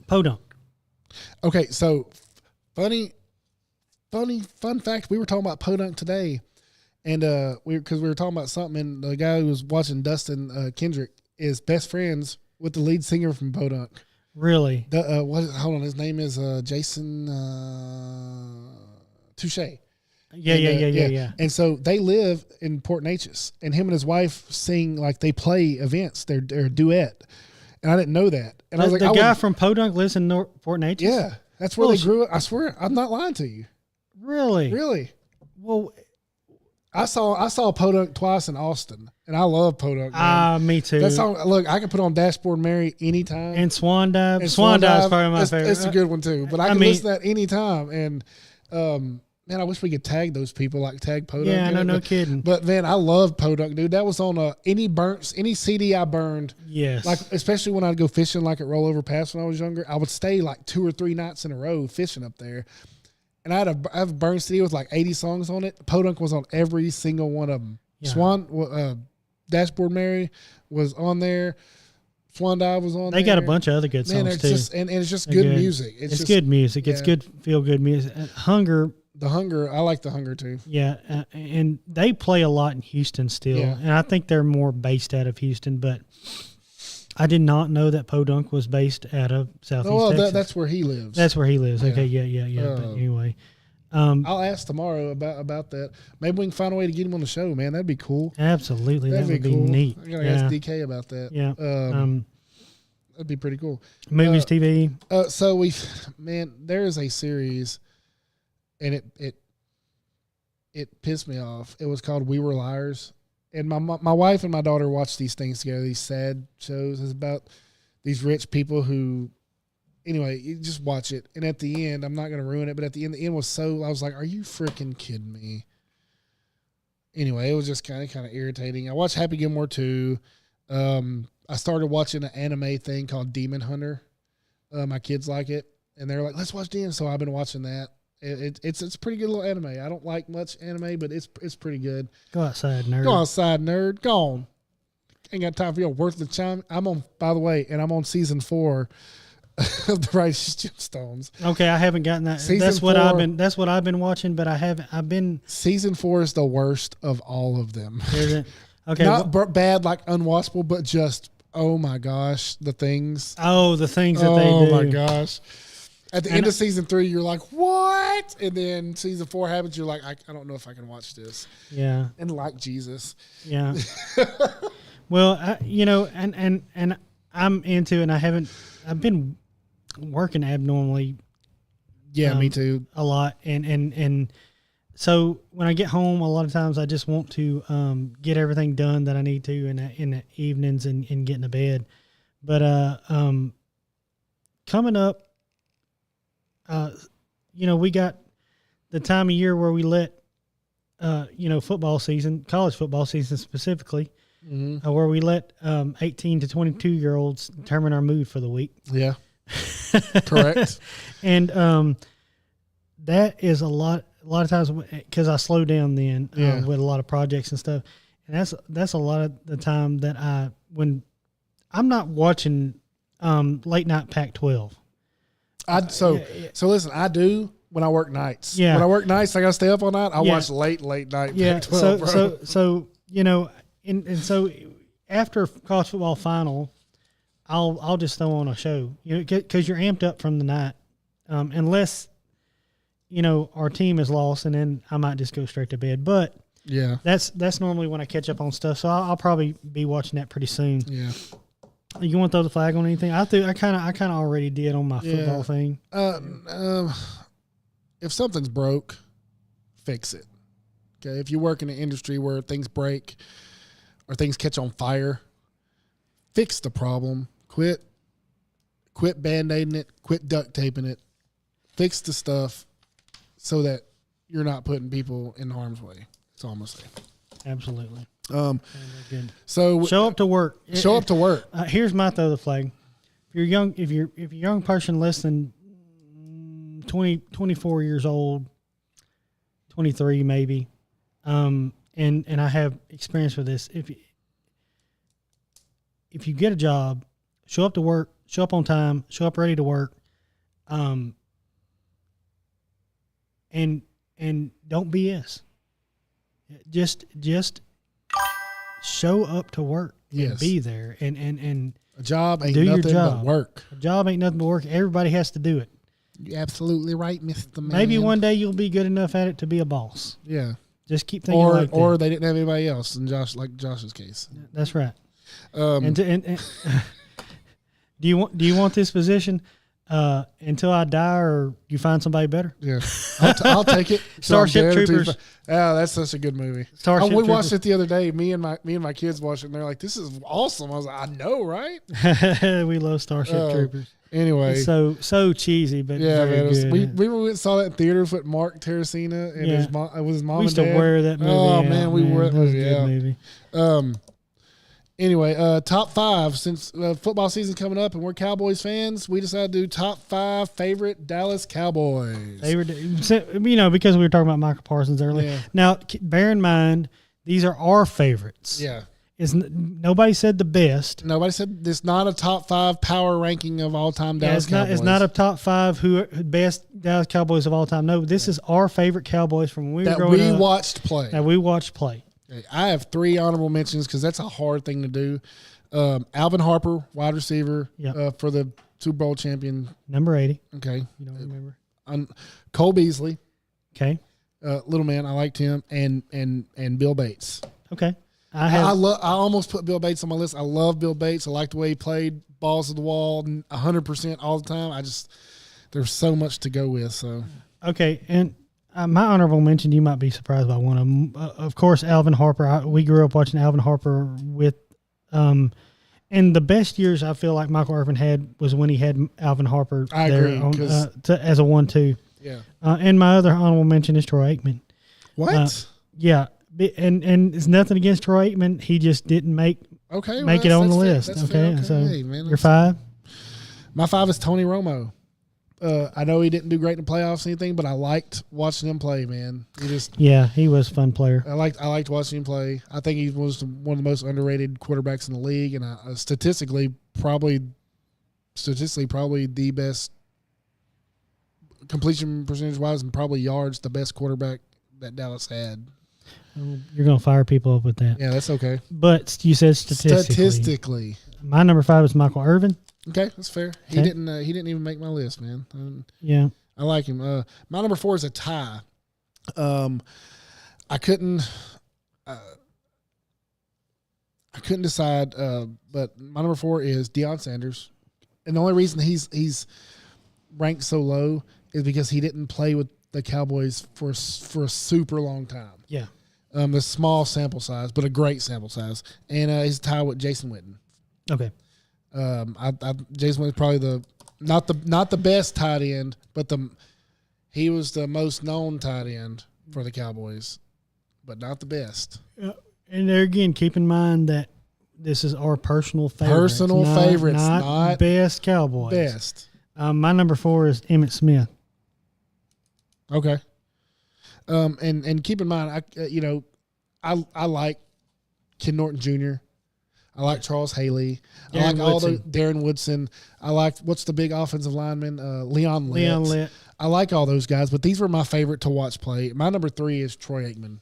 Podunk. Okay, so fun fact. We were talking about Podunk today, and because we were talking about something, and the guy who was watching, Dustin Kendrick, is best friends with the lead singer from Podunk. Really? Hold on, his name is Jason Touche. Yeah. And so they live in Port Neches, and him and his wife sing, like they play events. They're a duet, and I didn't know that. And I was like, the guy from Podunk lives in Port Neches. Yeah, that's where they grew up. I swear, I'm not lying to you. Really? Well, I saw Podunk twice in Austin, and I love Podunk. Me too. That song, look, I can put on Dashboard Mary anytime. And Swan Dive. Swan Dive is probably my favorite. It's a good one too. But I can listen to that anytime. And man, I wish we could tag those people, like tag Podunk. Yeah, no kidding. But man, I love Podunk, dude. That was on any CD I burned. Yes. Like especially when I'd go fishing, like at Rollover Pass when I was younger, I would stay like 2 or 3 nights in a row fishing up there. And I have a burn CD with like 80 songs on it. Podunk was on every single one of them. Yeah. Dashboard Mary was on there. Swan Dive was on there. They got a bunch of other good songs too. And it's just good music. It's just good music. Yeah. It's good, feel good music. The Hunger, I like The Hunger too. Yeah, and they play a lot in Houston still. Yeah. And I think they're more based out of Houston, but I did not know that Podunk was based out of Southeast Texas. That's where he lives. That's where he lives. Okay, yeah. But anyway. I'll ask tomorrow about that. Maybe we can find a way to get him on the show, man. That'd be cool. Absolutely. That would be cool. Neat. I gotta ask DK about that. Yeah. That'd be pretty cool. Movies, TV. So there is a series, and it pissed me off. It was called We Were Liars. And my wife and my daughter watch these things together, these sad shows. It's about these rich people who, anyway, you just watch it. And at the end, I'm not going to ruin it, but at the end was I was like, are you freaking kidding me? Anyway, it was just kind of irritating. I watched Happy Gilmore 2. I started watching an anime thing called Demon Hunter. My kids like it, and they're like, let's watch Demon. So I've been watching that. It's a pretty good little anime. I don't like much anime, but it's pretty good. Go outside, nerd. Go outside, nerd. Go on. Ain't got time for your worthless time. I'm on season 4 of the Righteous Gemstones. Okay, I haven't gotten that. That's what I've been watching, but I've been. Season 4 is the worst of all of them. Is it? Okay. Not bad like unwatchable, but just oh my gosh, the things. Oh, the things that they do. Oh my gosh. At the end of season 3, you're like, what? And then season 4 happens, you're like, I don't know if I can watch this. Yeah. And like Jesus. Yeah. Well, and I'm into it, and I've been working abnormally. Yeah, me too. A lot. And so when I get home, a lot of times I just want to get everything done that I need to in the evenings and get into bed. But coming up, we got the time of year where we let, football season, college football season specifically, where we let 18 to 22-year-olds determine our mood for the week. Yeah. Correct. And that is a lot of times because I slow down then with a lot of projects and stuff. And that's a lot of the time that when I'm not watching late night Pac-12. So listen, I do when I work nights. Yeah. When I work nights, I got to stay up all night. I watch late night Pac-12, bro. So and so after college football final, I'll just throw on a show, because you're amped up from the night, unless our team is lost, and then I might just go straight to bed. But yeah, that's normally when I catch up on stuff. So I'll probably be watching that pretty soon. Yeah. You want to throw the flag on anything? I kind of already did on my football thing. If something's broke, fix it. Okay. If you work in an industry where things break or things catch on fire, fix the problem. Quit Band-Aiding it. Quit duct taping it. Fix the stuff so that you're not putting people in harm's way. That's all I'm gonna say. Absolutely. So show up to work. Show up to work. Here's my throw the flag. If you're a young person less than 20, 24 years old, 23 maybe, and I have experience with this. If you get a job, show up to work, show up on time, show up ready to work, and don't BS. Just show up to work and be there, and a job ain't do nothing your job. but work. A job ain't nothing but work. Everybody has to do it. You're absolutely right, Mr. Man. Maybe one day you'll be good enough at it to be a boss. Yeah. Just keep thinking like that. Or they didn't have anybody else, like Josh's case. That's right. And do you want this position until I die, or you find somebody better? Yeah, I'll take it. Starship Troopers. Yeah, that's such a good movie. We watched it the other day. Me and my kids watched it, and they're like, "This is awesome." I was like, "I know, right?" We love Starship Troopers. Anyway, it's so cheesy, but yeah, very man. good. We went and saw that in theaters with Mark Terracina and his mom. It was his mom. We used and dad. to wear that movie. Oh man, we wore that movie. That was a good movie. Anyway, top 5, since football season's coming up and we're Cowboys fans, we decided to do top 5 favorite Dallas Cowboys. Because we were talking about Michael Parsons earlier. Yeah. Now, bear in mind, these are our favorites. Yeah. Nobody said the best. Nobody said it's not a top 5 power ranking of all time Dallas Cowboys. It's not a top 5 best Dallas Cowboys of all time. No, this is our favorite Cowboys from when we were growing up. That we watched play. I have 3 honorable mentions because that's a hard thing to do. Alvin Harper, wide receiver for the Super Bowl champion. Number 80. Okay. You don't remember. Cole Beasley. Okay. Little man, I liked him. And Bill Bates. Okay. I almost put Bill Bates on my list. I love Bill Bates. I like the way he played balls to the wall 100% all the time. There's so much to go with. So okay, and my honorable mention, you might be surprised by one of them. Of course, Alvin Harper. We grew up watching Alvin Harper with, and the best years I feel like Michael Irvin had was when he had Alvin Harper I there agree, as a 1-2. Yeah. And my other honorable mention is Troy Aikman. What? Yeah. And it's nothing against Troy Aikman. He just didn't make it on the list. Okay. So hey, man, you're 5. My 5 is Tony Romo. I know he didn't do great in the playoffs or anything, but I liked watching him play, man. He was a fun player. I liked watching him play. I think he was one of the most underrated quarterbacks in the league, and statistically probably the best completion percentage wise, and probably yards, the best quarterback that Dallas had. You're going to fire people up with that. Yeah, that's okay. But you said statistically. My number 5 is Michael Irvin. Okay, that's fair. Okay. He didn't even make my list, man. Yeah. I like him. My number 4 is a tie. I couldn't decide, but my number 4 is Deion Sanders. And the only reason he's ranked so low is because he didn't play with the Cowboys for a super long time. Yeah. A small sample size, but a great sample size. And he's tied with Jason Witten. Okay. Jason Witten is probably the Not the best tight end, but he was the most known tight end for the Cowboys, but not the best. And there again, keep in mind that this is our personal favorites. Not best Cowboys. Best. My number 4 is Emmitt Smith. Okay. And keep in mind, I like Ken Norton Jr. I like Charles Haley. I like all the Darren Woodson. I like what's the big offensive lineman? Leon Litt. Leon Litt. I like all those guys, but these were my favorite to watch play. My number 3 is Troy Aikman.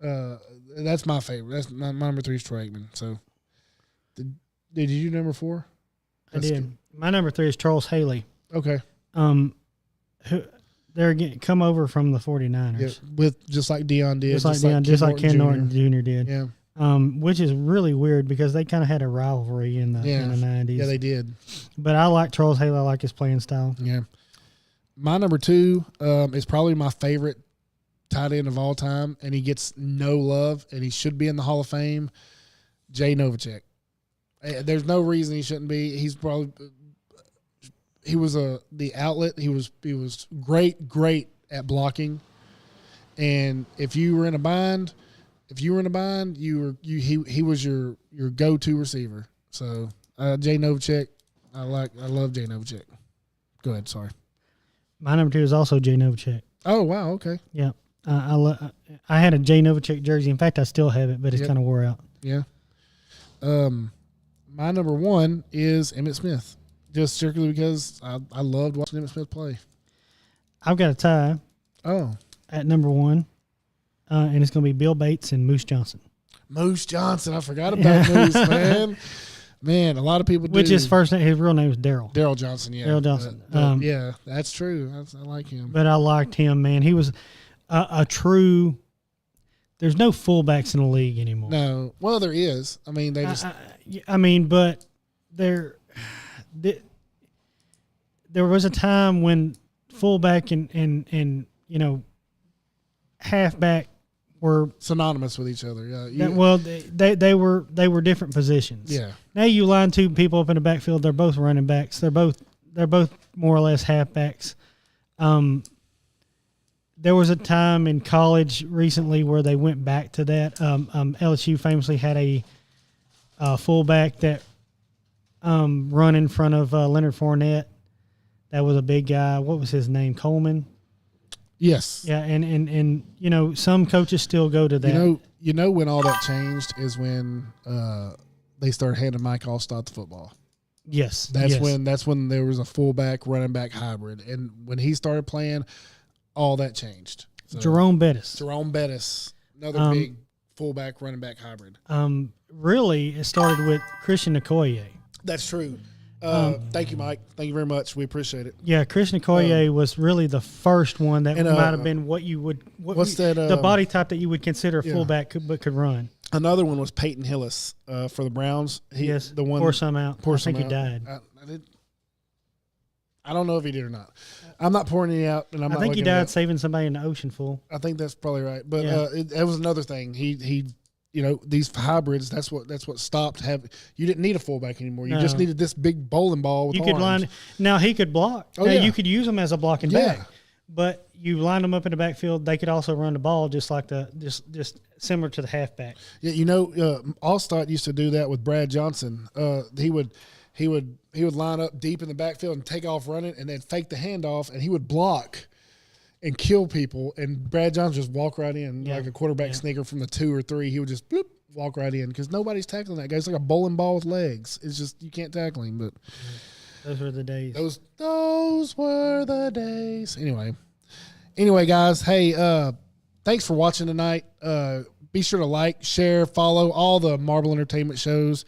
That's my favorite. That's my number 3 is Troy Aikman. So, did you do number 4? I did. My number 3 is Charles Haley. Okay. Who they're again come over from the 49ers. Yeah, with just like Dion did, just like Ken Norton Jr. did. Yeah. Which is really weird because they kind of had a rivalry in the 90s. Yeah, they did. But I like Charles Haley. I like his playing style. Yeah. My number 2 is probably my favorite tight end of all time, and he gets no love, and he should be in the Hall of Fame. Jay Novacek. There's no reason he shouldn't be. He was the outlet. He was great at blocking, and if you were in a bind, he was your go-to receiver. So Jay Novacek, I love Jay Novacek. Go ahead, sorry. My number 2 is also Jay Novacek. Oh wow, okay. Yeah, I had a Jay Novacek jersey. In fact, I still have it, but it's kind of wore out. Yeah. My number 1 is Emmitt Smith, just strictly because I loved watching Emmitt Smith play. I've got a tie. Oh. At number 1, and it's going to be Bill Bates and Moose Johnson. Moose Johnson, I forgot about Moose, man. Man, a lot of people do. Which his real name is Daryl. Daryl Johnson, yeah. Daryl Johnson. Yeah, that's true. I like him. But I liked him, man. He was a true. There's no fullbacks in the league anymore. No, well, there is. I mean, they just. But there was a time when fullback and halfback were synonymous with each other. Yeah. They were different positions. Yeah. Now you line 2 people up in the backfield. They're both running backs. They're both more or less halfbacks. There was a time in college recently where they went back to that. LSU famously had a fullback that run in front of Leonard Fournette. That was a big guy. What was his name? Coleman. Yes. Yeah, and some coaches still go to that. You know when all that changed is when they started handing Mike Allstott the football. Yes. That's when there was a fullback running back hybrid, and when he started playing, all that changed. So, Jerome Bettis, another big fullback running back hybrid. Really, it started with Christian Okoye. That's true. Thank you, Mike. Thank you very much. We appreciate it. Yeah, Christian Okoye was really the first one that might have been the body type that you would consider a fullback could run. Another one was Peyton Hillis for the Browns. The one pour some out. I think he died. I don't know if he did or not. I'm not pouring it out, and I think he died saving somebody in the ocean full. I think that's probably right. But it was another thing. He these hybrids. That's what stopped having. You didn't need a fullback anymore. You just needed this big bowling ball with arms. Now he could block. Oh, yeah. You could use him as a blocking back. But you lined them up in the backfield. They could also run the ball just like just similar to the halfback. Yeah, Allstott used to do that with Brad Johnson. He would line up deep in the backfield and take off running, and then fake the handoff, and he would block and kill people. And Brad Johnson just walk right in like a quarterback sneaker from the 2 or 3. He would just bloop, walk right in because nobody's tackling that guy. It's like a bowling ball with legs. It's just you can't tackle him. But those were the days. Those were the days. Anyway, guys. Hey, thanks for watching tonight. Be sure to like, share, follow all the Marble Entertainment shows.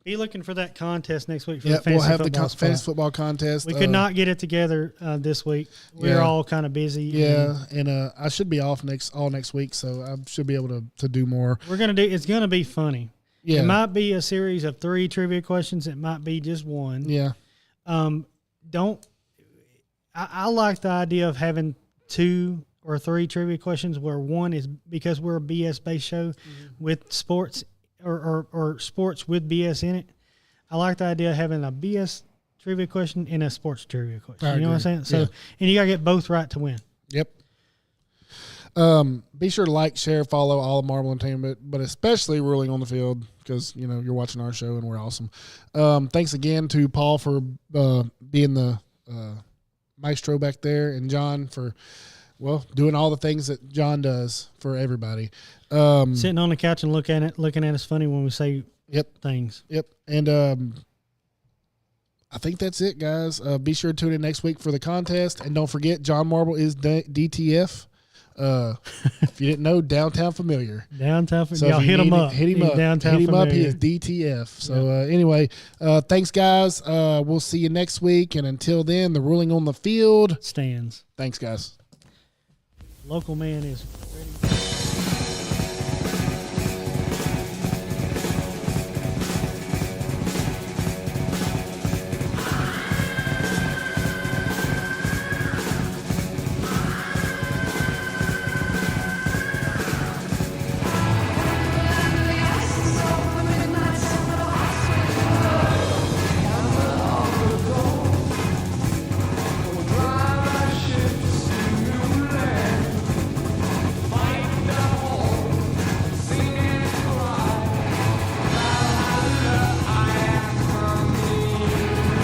Be looking for that contest next week for the fantasy we'll have football the fantasy football contest. We could not get it together this week. We're all kind of busy. Yeah, and I should be off next week, so I should be able to do more. It's gonna be funny. Yeah. It might be a series of 3 trivia questions. It might be just one. Yeah. I like the idea of having 2 or 3 trivia questions where one is because we're a BS based show with sports or sports with BS in it. I like the idea of having a BS trivia question and a sports trivia question. I You know what I'm saying? So, and you got to get both right to win. Yep. Be sure to like, share, follow all of Marble Entertainment, but especially Ruling on the Field because, you know, you're watching our show and we're awesome. Thanks again to Paul for being the maestro back there and John for, well, doing all the things that John does for everybody. Sitting on the couch and looking at us funny when we say things. Yep. And I think that's it, guys. Be sure to tune in next week for the contest. And don't forget, John Marble is DTF. If you didn't know, Downtown Familiar. Downtown Familiar. So Y'all hit him up. Hit him up. Downtown hit him Familiar. up. He is DTF. So anyway, thanks, guys. We'll see you next week. And until then, the Ruling on the Field stands. Thanks, guys. Local man is ready.